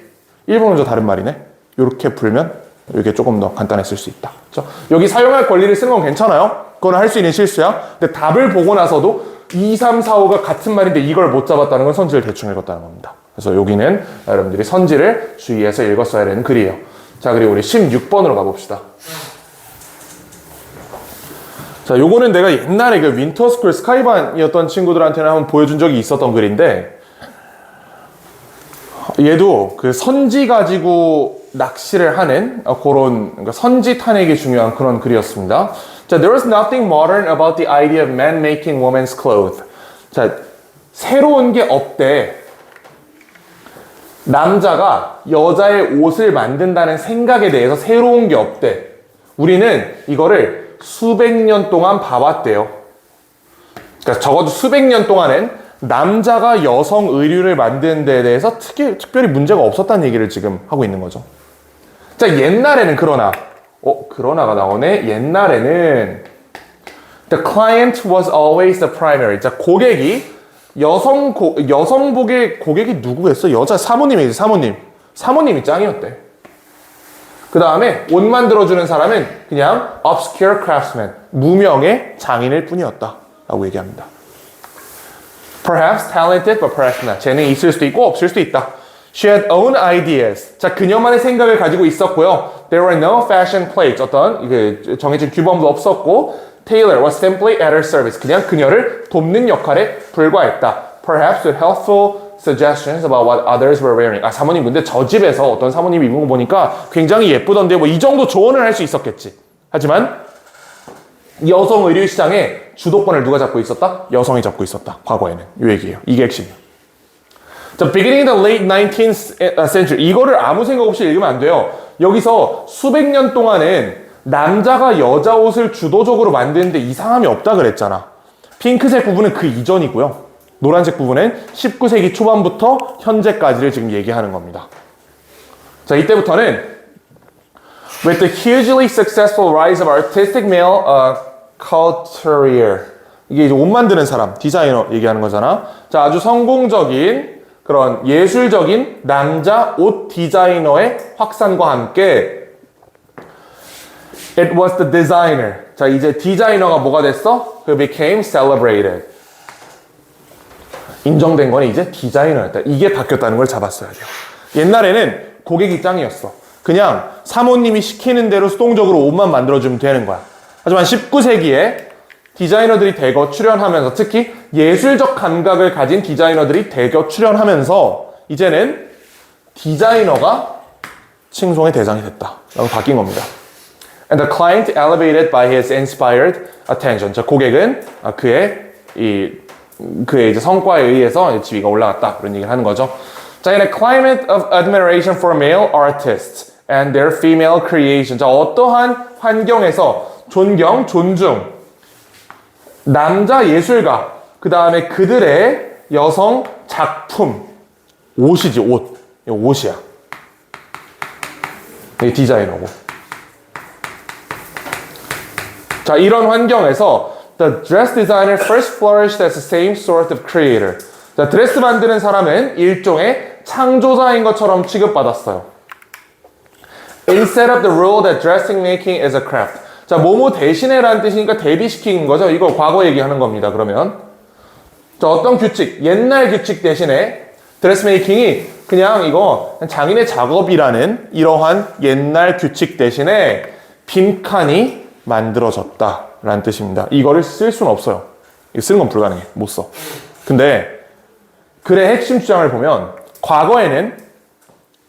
1번은 저 다른 말이네? 이렇게 풀면 이게 조금 더 간단했을 수 있다. 그렇죠? 여기 사용할 권리를 쓰는 건 괜찮아요. 그건 할 수 있는 실수야. 근데 답을 보고 나서도 2, 3, 4, 5가 같은 말인데 이걸 못 잡았다는 건 선지를 대충 읽었다는 겁니다. 그래서 여기는 여러분들이 선지를 주의해서 읽었어야 되는 글이에요. 자, 그리고 우리 16번으로 가봅시다. 자, 요거는 내가 옛날에 그 윈터스쿨 스카이반이었던 친구들한테는 한번 보여준 적이 있었던 글인데 얘도 그 선지 가지고 낚시를 하는 그런 그러니까 선지 탄핵이 중요한 그런 글이었습니다. 자, there was nothing modern about the idea of man making women's clothes. 자, 새로운 게 없대. 남자가 여자의 옷을 만든다는 생각에 대해서 새로운 게 없대. 우리는 이거를 수백 년 동안 봐왔대요. 그러니까 적어도 수백 년 동안은 남자가 여성 의류를 만드는 데 대해서 특별히 문제가 없었다는 얘기를 지금 하고 있는 거죠. 자, 옛날에는 그러나가 나오네. 옛날에는 the client was always the primary. 자, 고객이 여성복의 고객이 누구였어? 여자 사모님이지, 사모님. 사모님이 짱이었대. 그 다음에 옷 만들어주는 사람은 그냥 obscure craftsman, 무명의 장인일 뿐이었다 라고 얘기합니다. Perhaps talented, but perhaps not. 재능이 있을 수도 있고 없을 수도 있다. She had own ideas. 자, 그녀만의 생각을 가지고 있었고요. There were no fashion plates. 어떤 정해진 규범도 없었고 Taylor was simply at her service. 그냥 그녀를 돕는 역할에 불과했다. Perhaps with helpful suggestions about what others were wearing. 아, 사모님 근데 저 집에서 어떤 사모님이 입은 거 보니까 굉장히 예쁘던데 뭐 이 정도 조언을 할 수 있었겠지. 하지만 여성 의류 시장에 주도권을 누가 잡고 있었다? 여성이 잡고 있었다. 과거에는. 이 얘기예요. 이게 핵심이에요. 자, beginning in the late 19th century. 이거를 아무 생각 없이 읽으면 안 돼요. 여기서 수백 년 동안은 남자가 여자 옷을 주도적으로 만드는데 이상함이 없다 그랬잖아. 핑크색 부분은 그 이전이고요. 노란색 부분은 19세기 초반부터 현재까지를 지금 얘기하는 겁니다. 자, 이때부터는 with the hugely successful rise of artistic male couturier. 이게 이제 옷 만드는 사람, 디자이너 얘기하는 거잖아. 자, 아주 성공적인 그런 예술적인 남자 옷 디자이너의 확산과 함께 it was the designer. 자, 이제 디자이너가 뭐가 됐어? Who became celebrated. 인정된 거는 이제 디자이너였다. 이게 바뀌었다는 걸 잡았어야 돼요. 옛날에는 고객이 짱이었어. 그냥 사모님이 시키는 대로 수동적으로 옷만 만들어주면 되는 거야. 하지만 19세기에 디자이너들이 대거 출연하면서 특히 예술적 감각을 가진 디자이너들이 대거 출연하면서 이제는 디자이너가 칭송의 대상이 됐다. 라고 바뀐 겁니다. And the client elevated by his inspired attention. 자, 고객은 그의 이제 성과에 의해서 지위가 올라갔다. 그런 얘기를 하는 거죠. 자, in a climate of admiration for male artists and their female creation. 자, 어떠한 환경에서 존경, 존중, 남자 예술가, 그 다음에 그들의 여성 작품, 옷이지, 옷. 이거 옷이야. 이게 디자이너고. 자, 이런 환경에서 the dress designer first flourished as the same sort of creator. 자, 드레스 만드는 사람은 일종의 창조자인 것처럼 취급받았어요. Instead of the rule that dressing making is a craft. 자, 뭐뭐 대신에라는 뜻이니까 대비시키는 거죠. 이거 과거 얘기하는 겁니다. 그러면 자, 어떤 규칙, 옛날 규칙 대신에 드레스 메이킹이 그냥 이거 장인의 작업이라는 이러한 옛날 규칙 대신에 빈칸이 만들어졌다라는 뜻입니다. 이거를 쓸 수는 없어요. 이거 쓰는 건 불가능해. 못 써. 근데 글의 핵심 주장을 보면 과거에는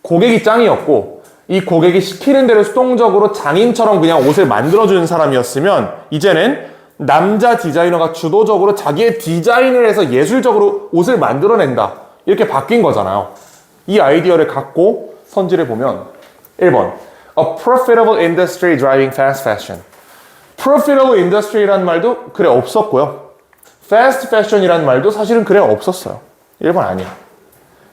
고객이 짱이었고 이 고객이 시키는 대로 수동적으로 장인처럼 그냥 옷을 만들어주는 사람이었으면 이제는 남자 디자이너가 주도적으로 자기의 디자인을 해서 예술적으로 옷을 만들어낸다. 이렇게 바뀐 거잖아요. 이 아이디어를 갖고 선지를 보면 1번 A profitable industry driving fast fashion. profitable industry라는 말도 글에 없었고요. fast fashion이라는 말도 사실은 글에 없었어요. 1번 아니야.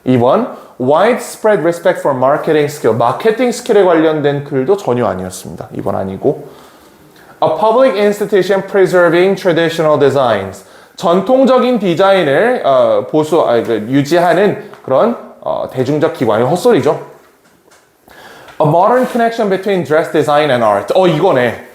2번 widespread respect for marketing skill. 마케팅 스킬에 관련된 글도 전혀 아니었습니다. 2번 아니고 A public institution preserving traditional designs. 전통적인 디자인을 유지하는 그런 대중적 기관이 헛소리죠. A modern connection between dress design and art. 이거네.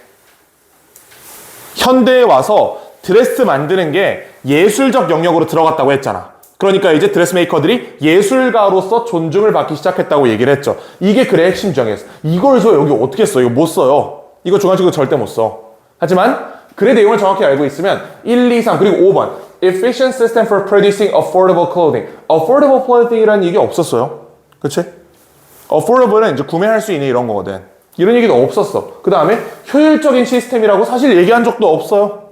현대에 와서 드레스 만드는 게 예술적 영역으로 들어갔다고 했잖아. 그러니까 이제 드레스메이커들이 예술가로서 존중을 받기 시작했다고 얘기를 했죠. 이게 글의 핵심 주장이었어. 이걸 써 여기 어떻게 써? 이거 못 써요. 이거 중간식으로 절대 못 써. 하지만 글의 내용을 정확히 알고 있으면 1, 2, 3 그리고 5번 Efficient system for producing affordable clothing. affordable clothing이라는 얘기 없었어요. 그치? affordable은 이제 구매할 수 있는 이런 거거든. 이런 얘기도 없었어. 그 다음에 효율적인 시스템이라고 사실 얘기한 적도 없어요.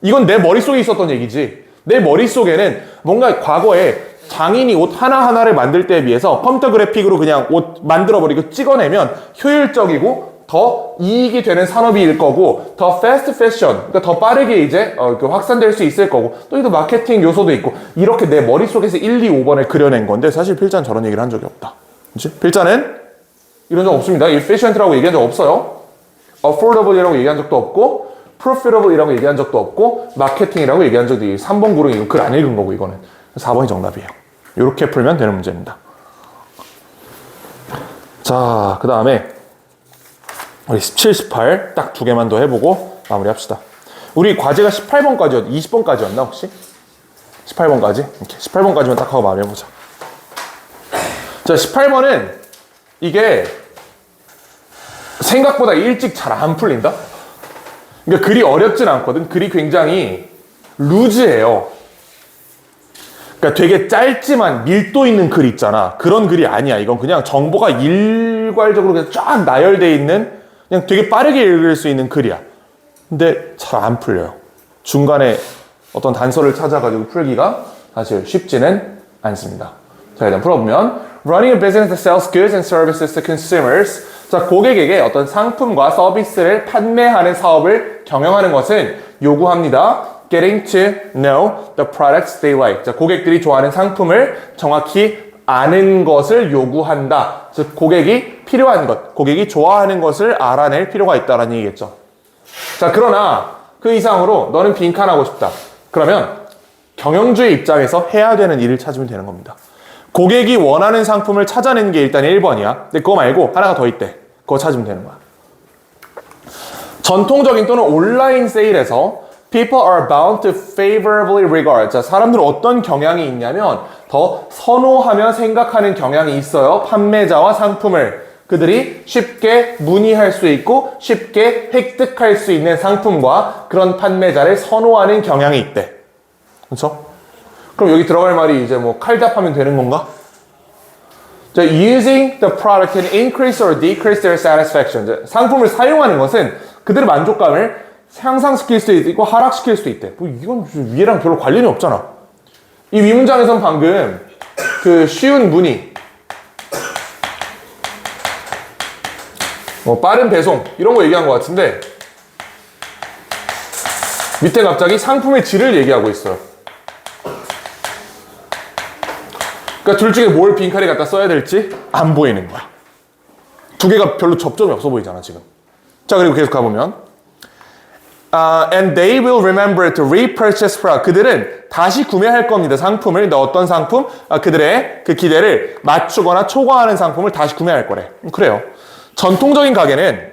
이건 내 머릿속에 있었던 얘기지. 내 머릿속에는 뭔가 과거에 장인이 옷 하나하나를 만들 때에 비해서 컴퓨터 그래픽으로 그냥 옷 만들어버리고 찍어내면 효율적이고 더 이익이 되는 산업일 거고, 더 fast fashion, 그러니까 더 빠르게 이제 확산될 수 있을 거고, 또 이거 마케팅 요소도 있고, 이렇게 내 머릿속에서 1, 2, 5번을 그려낸 건데, 사실 필자는 저런 얘기를 한 적이 없다. 그치? 필자는 이런 적 없습니다. efficient라고 얘기한 적 없어요. affordable이라고 얘기한 적도 없고, profitable이라고 얘기한 적도 없고, 마케팅이라고 얘기한 적도 없고, 3번 구릉 이거 글 안 읽은 거고, 이거는. 4번이 정답이에요. 이렇게 풀면 되는 문제입니다. 자, 그 다음에 우리 17, 18 딱 두 개만 더 해보고 마무리합시다. 우리 과제가 18번까지였, 20번까지였나 혹시? 18번까지? 이렇게 18번까지만 딱 하고 마무리해보자. 자, 18번은 이게 생각보다 일찍 잘 안 풀린다? 그러니까 글이 어렵진 않거든. 글이 굉장히 루즈해요. 그러니까 되게 짧지만 밀도 있는 글 있잖아. 그런 글이 아니야. 이건 그냥 정보가 일괄적으로 그냥 쫙 나열되어 있는 그냥 되게 빠르게 읽을 수 있는 글이야. 근데 잘 안 풀려요. 중간에 어떤 단서를 찾아가지고 풀기가 사실 쉽지는 않습니다. 자, 일단 풀어보면 Running a business that sells goods and services to consumers. 자, 고객에게 어떤 상품과 서비스를 판매하는 사업을 경영하는 것은 요구합니다. Getting to know the products they like. 자, 고객들이 좋아하는 상품을 정확히 아는 것을 요구한다. 즉, 고객이 필요한 것, 고객이 좋아하는 것을 알아낼 필요가 있다는 얘기겠죠. 자, 그러나 그 이상으로 너는 빈칸하고 싶다. 그러면 경영주의 입장에서 해야 되는 일을 찾으면 되는 겁니다. 고객이 원하는 상품을 찾아내는 게 일단 1번이야. 근데 그거 말고 하나가 더 있대. 그거 찾으면 되는 거야. 전통적인 또는 온라인 세일에서 People are bound to favorably regard. 자, 사람들은 어떤 경향이 있냐면 더 선호하며 생각하는 경향이 있어요. 판매자와 상품을. 그들이 쉽게 문의할 수 있고 쉽게 획득할 수 있는 상품과 그런 판매자를 선호하는 경향이 있대. 그렇죠? 그럼 여기 들어갈 말이 이제 뭐 칼답하면 되는 건가? 자, using the product can increase or decrease their satisfaction. 자, 상품을 사용하는 것은 그들의 만족감을 향상시킬 수도 있고 하락시킬 수도 있대. 뭐 이건 위에랑 별로 관련이 없잖아. 이 위문장에선 방금 그 쉬운 문의, 빠른 배송 이런 거 얘기한 것 같은데 밑에 갑자기 상품의 질을 얘기하고 있어요. 그러니까 둘 중에 뭘 빈칸에 갖다 써야 될지 안 보이는 거야. 두 개가 별로 접점이 없어 보이잖아 지금. 자, 그리고 계속 가보면 and they will remember to repurchase product. 그들은 다시 구매할 겁니다. 상품을. 근데 어떤 상품? 그들의 그 기대를 맞추거나 초과하는 상품을 다시 구매할 거래. 그래요. 전통적인 가게는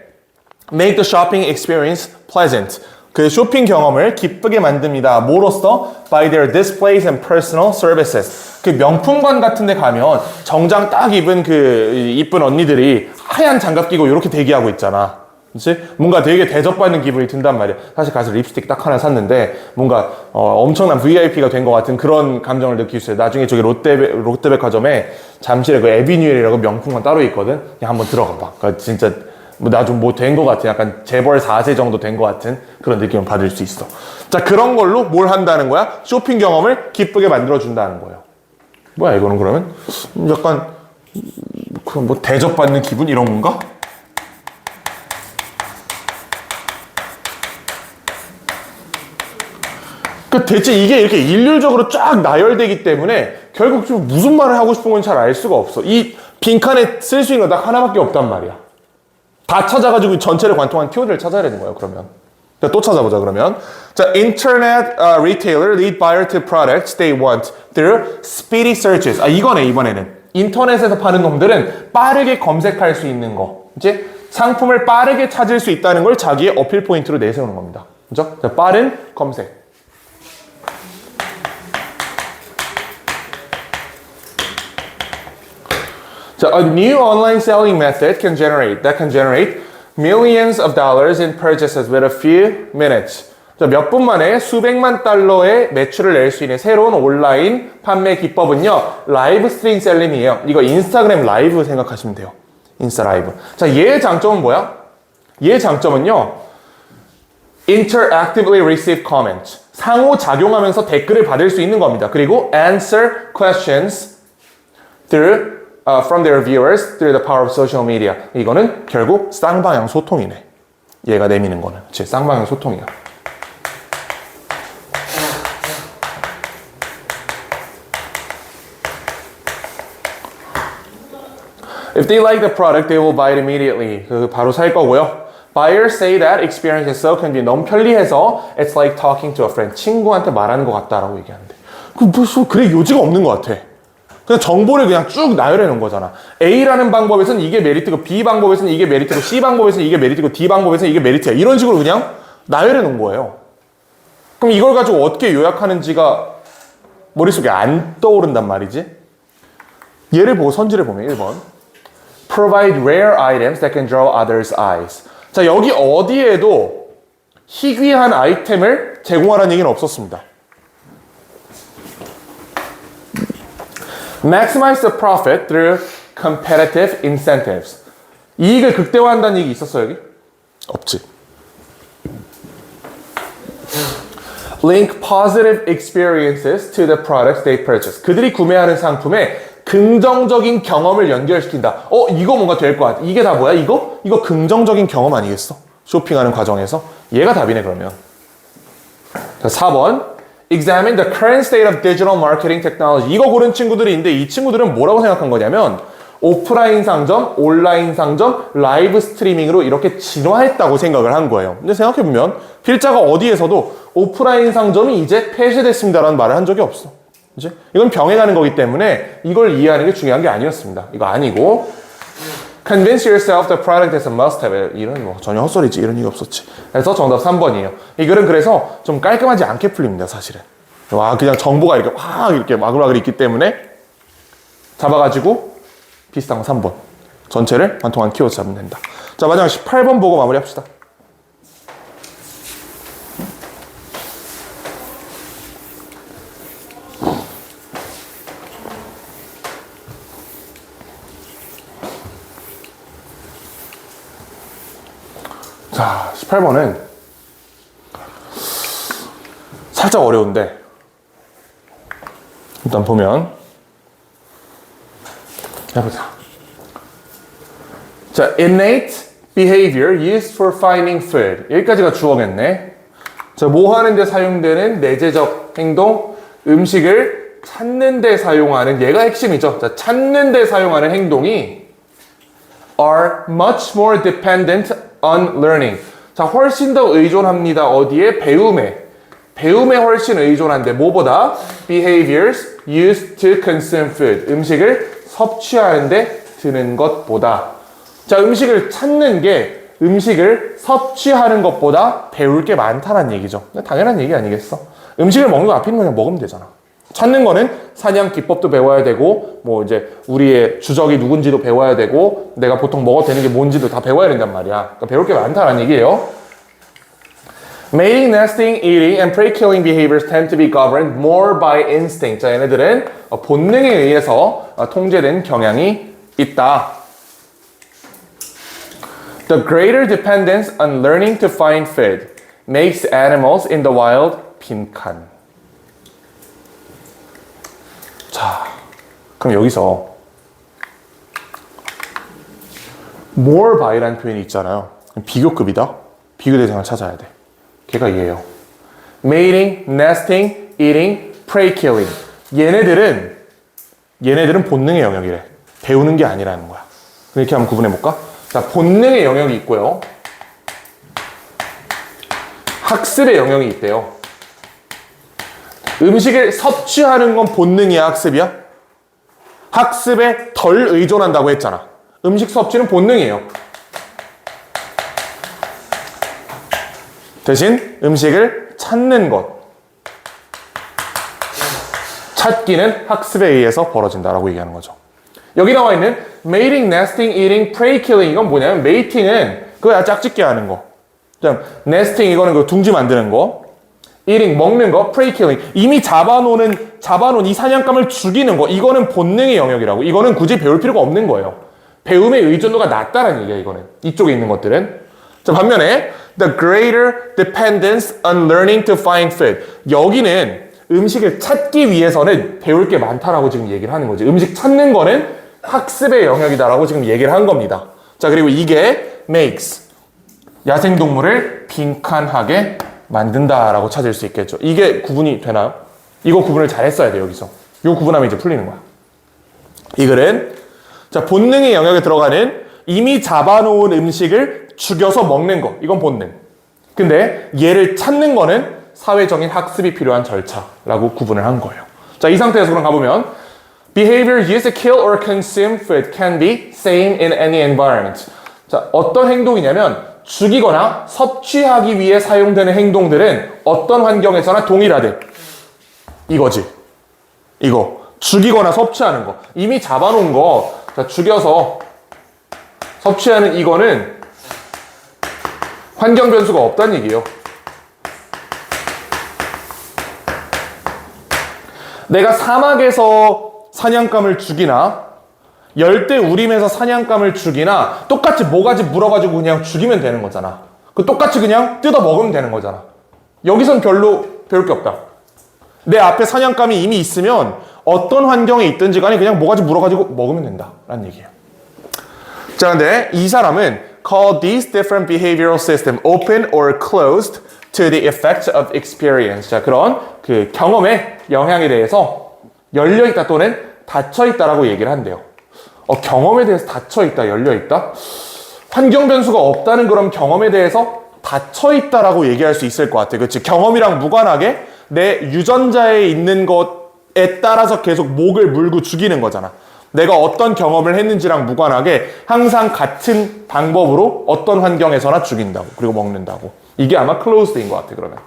make the shopping experience pleasant. 그 쇼핑 경험을 기쁘게 만듭니다. 뭐로써? By their displays and personal services. 그 명품관 같은 데 가면 정장 딱 입은 그 이쁜 언니들이 하얀 장갑 끼고 이렇게 대기하고 있잖아. 그치? 뭔가 되게 대접받는 기분이 든단 말이야. 사실 가서 립스틱 딱 하나 샀는데 뭔가 엄청난 VIP가 된 것 같은 그런 감정을 느낄 수 있어요. 나중에 저기 롯데백화점에 잠실에 그 에비뉴엘이라고 명품관 따로 있거든. 그냥 한번 들어가 봐. 그러니까 진짜 나 좀 뭐 된 것 같아. 약간 재벌 4세 정도 된 것 같은 그런 느낌을 받을 수 있어. 자, 그런 걸로 뭘 한다는 거야? 쇼핑 경험을 기쁘게 만들어준다는 거예요. 뭐야 이거는 그러면? 약간 그럼 뭐 대접받는 기분 이런 건가? 그 대체 이게 이렇게 일률적으로 쫙 나열되기 때문에 결국 좀 무슨 말을 하고 싶은 건지 잘 알 수가 없어. 이 빈칸에 쓸 수 있는 거 딱 하나밖에 없단 말이야. 다 찾아가지고 전체를 관통한 키워드를 찾아야 되는 거예요, 그러면. 자, 또 찾아보자, 그러면. 자, Internet retailer lead buyer to products they want through speedy searches. 이거네, 이번에는. 인터넷에서 파는 놈들은 빠르게 검색할 수 있는 거. 이제 상품을 빠르게 찾을 수 있다는 걸 자기의 어필 포인트로 내세우는 겁니다. 그죠? 자, 빠른 검색. 자, a new online selling method can generate millions of dollars in purchases with a few minutes. 자, 몇 분 만에 수백만 달러의 매출을 낼 수 있는 새로운 온라인 판매 기법은요, 라이브 스트림 셀링이에요. 이거 인스타그램 라이브 생각하시면 돼요. 인스타 라이브. 자, 얘의 장점은 뭐야? 얘의 장점은요, interactively receive comments. 상호작용하면서 댓글을 받을 수 있는 겁니다. 그리고 answer questions through from their viewers through the power of social media. 이거는 결국 쌍방향 소통이네. 얘가 내미는 거는. 그치, 쌍방향 소통이야. If they like the product, they will buy it immediately. 바로 살 거고요. Buyers say that experience is so convenient. 너무 편리해서 it's like talking to a friend. 친구한테 말하는 것 같다라고 얘기하는데. 그래 요지가 없는 것 같아. 그냥 정보를 그냥 쭉 나열해 놓은 거잖아. A라는 방법에서는 이게 메리트고 B 방법에서는 이게 메리트고 C 방법에서는 이게 메리트고 D 방법에서는 이게 메리트야. 이런 식으로 그냥 나열해 놓은 거예요. 그럼 이걸 가지고 어떻게 요약하는지가 머릿속에 안 떠오른단 말이지. 얘를 보고 선지를 보면 1번 Provide rare items that can draw others' eyes. 자, 여기 어디에도 희귀한 아이템을 제공하라는 얘기는 없었습니다. Maximize the profit through competitive incentives. 이익을 극대화한다는 얘기 있었어 여기? 없지. Link positive experiences to the products they purchase. 그들이 구매하는 상품에 긍정적인 경험을 연결시킨다. 이거 뭔가 될 것 같아. 이게 다 뭐야? 이거 긍정적인 경험 아니겠어? 쇼핑하는 과정에서. 얘가 답이네 그러면. 자, 4번. Examine the current state of digital marketing technology. 이거 고른 친구들이 있는데 이 친구들은 뭐라고 생각한 거냐면 오프라인 상점, 온라인 상점, 라이브 스트리밍으로 이렇게 진화했다고 생각을 한 거예요. 근데 생각해보면 필자가 어디에서도 오프라인 상점이 이제 폐쇄됐습니다라는 말을 한 적이 없어. 그치? 이건 병행하는 거기 때문에 이걸 이해하는 게 중요한 게 아니었습니다. 이거 아니고 Convince yourself the product is a must-have. 이런 뭐 전혀 헛소리지. 이런 얘기 없었지. 그래서 정답 3번이에요. 이 글은 그래서 좀 깔끔하지 않게 풀립니다. 사실은. 와 그냥 정보가 이렇게 확 이렇게 마글마글 있기 때문에 잡아가지고 비슷한 거 3번. 전체를 관통한 키워드 잡으면 된다. 자 마지막 18번 보고 마무리합시다. 자, 18번은 살짝 어려운데 일단 보면 해보자. 자, innate behavior used for finding food. 여기까지가 주어겠네. 자, 뭐 하는데 사용되는 내재적 행동, 음식을 찾는 데 사용하는 얘가 핵심이죠. 자, 찾는 데 사용하는 행동이 are much more dependent on learning. 자, 훨씬 더 의존합니다. 어디에? 배움에. 배움에 훨씬 의존한데 뭐보다? behaviors used to consume food. 음식을 섭취하는데 드는 것보다. 자, 음식을 찾는 게 음식을 섭취하는 것보다 배울 게 많다는 얘기죠. 당연한 얘기 아니겠어? 음식을 먹는 거 앞에 있는 거 그냥 먹으면 되잖아. 찾는 거는 사냥 기법도 배워야 되고 뭐 이제 우리의 주적이 누군지도 배워야 되고 내가 보통 먹어도 되는 게 뭔지도 다 배워야 된단 말이야. 그러니까 배울 게 많다는 얘기예요. Mating, nesting, eating, and prey-killing behaviors tend to be governed more by instinct. 자, 얘네들은 본능에 의해서 통제된 경향이 있다. The greater dependence on learning to find food makes animals in the wild 빈칸. 자, 그럼 여기서 more by라는 표현이 있잖아요. 비교급이다. 비교 대상을 찾아야 돼. 걔가 얘예요. Mating, nesting, eating, prey killing. 얘네들은 본능의 영역이래. 배우는 게 아니라는 거야. 이렇게 한번 구분해 볼까? 자, 본능의 영역이 있고요. 학습의 영역이 있대요. 음식을 섭취하는 건 본능이야, 학습이야? 학습에 덜 의존한다고 했잖아. 음식 섭취는 본능이에요. 대신 음식을 찾는 것. 찾기는 학습에 의해서 벌어진다라고 얘기하는 거죠. 여기 나와 있는 mating, nesting, eating, prey killing 이건 뭐냐면 mating은 그거야 짝짓기 하는 거. nesting 이거는 그 둥지 만드는 거. eating 먹는 거, prey killing 이미 잡아놓은 이 사냥감을 죽이는 거. 이거는 본능의 영역이라고. 이거는 굳이 배울 필요가 없는 거예요. 배움의 의존도가 낮다는 얘기야. 이거는 이쪽에 있는 것들은. 자, 반면에 the greater dependence on learning to find food. 여기는 음식을 찾기 위해서는 배울 게 많다라고 지금 얘기를 하는 거지. 음식 찾는 거는 학습의 영역이다라고 지금 얘기를 한 겁니다. 자, 그리고 이게 makes 야생동물을 빈칸하게 만든다라고 찾을 수 있겠죠. 이게 구분이 되나요? 이거 구분을 잘 했어야 돼요, 여기서. 요 구분하면 이제 풀리는 거야. 이 글은 자, 본능의 영역에 들어가는 이미 잡아놓은 음식을 죽여서 먹는 거. 이건 본능. 근데 얘를 찾는 거는 사회적인 학습이 필요한 절차라고 구분을 한 거예요. 자, 이 상태에서 그럼 가보면 Behavior used to kill or consume food can be same in any environment. 자, 어떤 행동이냐면 죽이거나 섭취하기 위해 사용되는 행동들은 어떤 환경에서나 동일하대. 이거지. 이거. 죽이거나 섭취하는 거. 이미 잡아놓은 거 자, 죽여서 섭취하는 이거는 환경 변수가 없다는 얘기예요. 내가 사막에서 사냥감을 죽이나 열대 우림에서 사냥감을 죽이나 똑같이 모가지 물어가지고 그냥 죽이면 되는 거잖아. 그 똑같이 그냥 뜯어 먹으면 되는 거잖아. 여기선 별로 배울 게 없다. 내 앞에 사냥감이 이미 있으면 어떤 환경에 있든지 간에 그냥 모가지 물어가지고 먹으면 된다 라는 얘기예요. 자, 근데 이 사람은 call these different behavioral system open or closed to the effects of experience. 자, 그런 그 경험의 영향에 대해서 열려있다 또는 닫혀있다라고 얘기를 한대요. 경험에 대해서 닫혀있다, 열려있다? 환경 변수가 없다는 그런 경험에 대해서 닫혀있다라고 얘기할 수 있을 것 같아. 그렇지? 경험이랑 무관하게 내 유전자에 있는 것에 따라서 계속 목을 물고 죽이는 거잖아. 내가 어떤 경험을 했는지랑 무관하게 항상 같은 방법으로 어떤 환경에서나 죽인다고. 그리고 먹는다고. 이게 아마 closed인 것 같아, 그러면.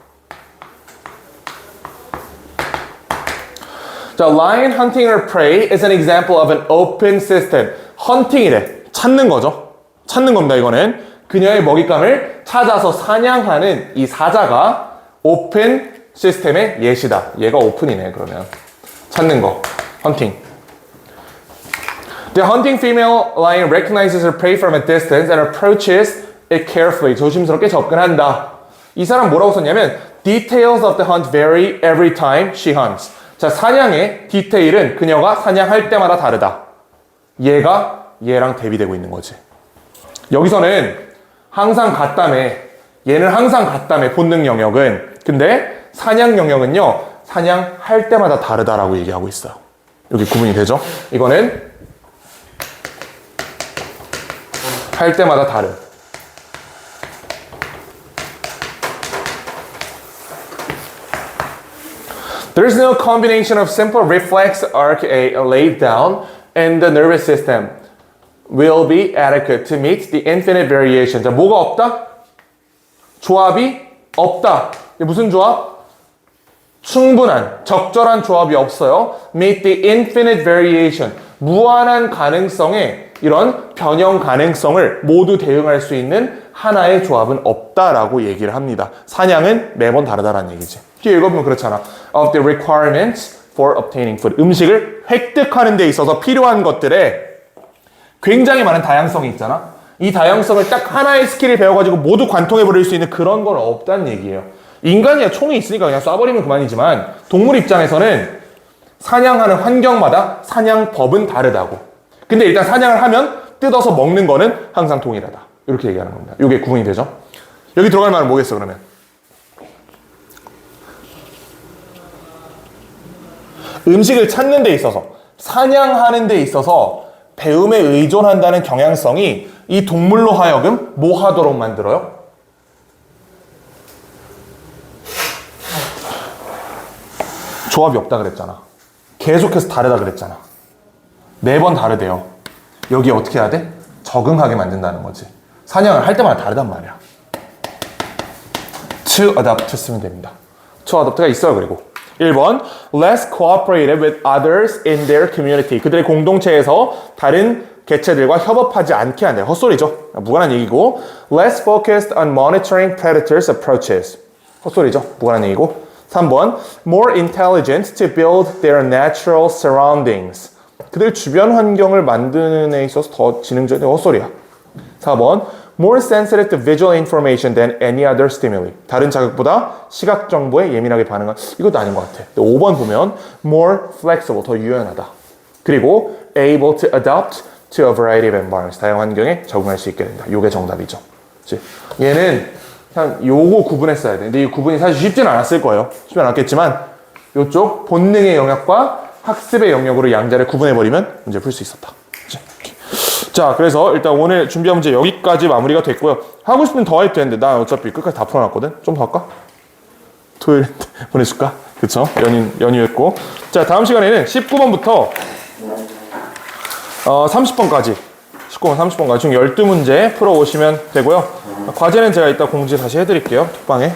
자, lion hunting or prey is an example of an open system. 헌팅이래. 찾는 거죠. 찾는 겁니다, 이거는. 그녀의 먹잇감을 찾아서 사냥하는 이 사자가 오픈 시스템의 예시다. 얘가 오픈이네, 그러면. 찾는 거. 헌팅. The hunting female lion recognizes her prey from a distance and approaches it carefully. 조심스럽게 접근한다. 이 사람 뭐라고 썼냐면 Details of the hunt vary every time she hunts. 자, 사냥의 디테일은 그녀가 사냥할 때마다 다르다. 얘가 얘랑 대비되고 있는 거지. 여기서는 항상 같다며. 얘는 항상 같다며, 본능 영역은. 근데 사냥 영역은요, 사냥할 때마다 다르다라고 얘기하고 있어요. 여기 구분이 되죠? 이거는 할 때마다 다른. There is no combination of simple reflex arc laid down and the nervous system will be adequate to meet the infinite variation. 자, 뭐가 없다? 조합이 없다. 이게 무슨 조합? 충분한, 적절한 조합이 없어요. Meet the infinite variation. 무한한 가능성에 이런 변형 가능성을 모두 대응할 수 있는 하나의 조합은 없다라고 얘기를 합니다. 사냥은 매번 다르다라는 얘기지. 뒤에 읽어보면 그렇잖아. Of the requirements for obtaining food. 음식을 획득하는 데 있어서 필요한 것들에 굉장히 많은 다양성이 있잖아. 이 다양성을 딱 하나의 스킬을 배워가지고 모두 관통해버릴 수 있는 그런 건 없다는 얘기예요. 인간이야 총이 있으니까 그냥 쏴버리면 그만이지만 동물 입장에서는 사냥하는 환경마다 사냥법은 다르다고. 근데 일단 사냥을 하면 뜯어서 먹는 거는 항상 동일하다. 이렇게 얘기하는 겁니다. 이게 구분이 되죠? 여기 들어갈 말은 뭐겠어, 그러면? 음식을 찾는 데 있어서, 사냥하는 데 있어서 배움에 의존한다는 경향성이 이 동물로 하여금 뭐 하도록 만들어요? 조합이 없다 그랬잖아. 계속해서 다르다 그랬잖아. 매번 다르대요. 여기 어떻게 해야 돼? 적응하게 만든다는 거지. 사냥을 할 때마다 다르단 말이야. To adapt 쓰면 됩니다. To adapt가 있어요. 그리고 1번 less cooperative with others in their community. 그들의 공동체에서 다른 개체들과 협업하지 않게 한다. 헛소리죠. 무관한 얘기고 less focused on monitoring predators' approaches. 헛소리죠. 무관한 얘기고 3번 more intelligent to build their natural surroundings. 그들 주변 환경을 만드는 데 있어서 더 지능적인 헛소리야. 4번 more sensitive to visual information than any other stimuli. 다른 자극보다 시각 정보에 예민하게 반응한. 이것도 아닌 것 같아. 5번 보면 more flexible, 더 유연하다. 그리고 able to adapt to a variety of environments. 다양한 환경에 적응할 수 있게 된다. 요게 정답이죠. 그치? 얘는 그냥 요거 구분했어야 돼. 근데 이 구분이 사실 쉽지는 않았을 거예요. 쉽지 않았겠지만 요쪽 본능의 영역과 학습의 영역으로 양자를 구분해버리면 문제 풀 수 있었다. 그치? 자, 그래서 일단 오늘 준비한 문제 여기까지 마무리가 됐고요. 하고 싶으면 더 해도 되는데 나 어차피 끝까지 다 풀어놨거든. 좀 더 할까? 토요일 보내줄까? 그쵸? 연휴였고. 자, 다음 시간에는 19번부터 30번까지 19번, 30번까지 총 12문제 풀어오시면 되고요. 과제는 제가 이따 공지 다시 해드릴게요. 톡방에.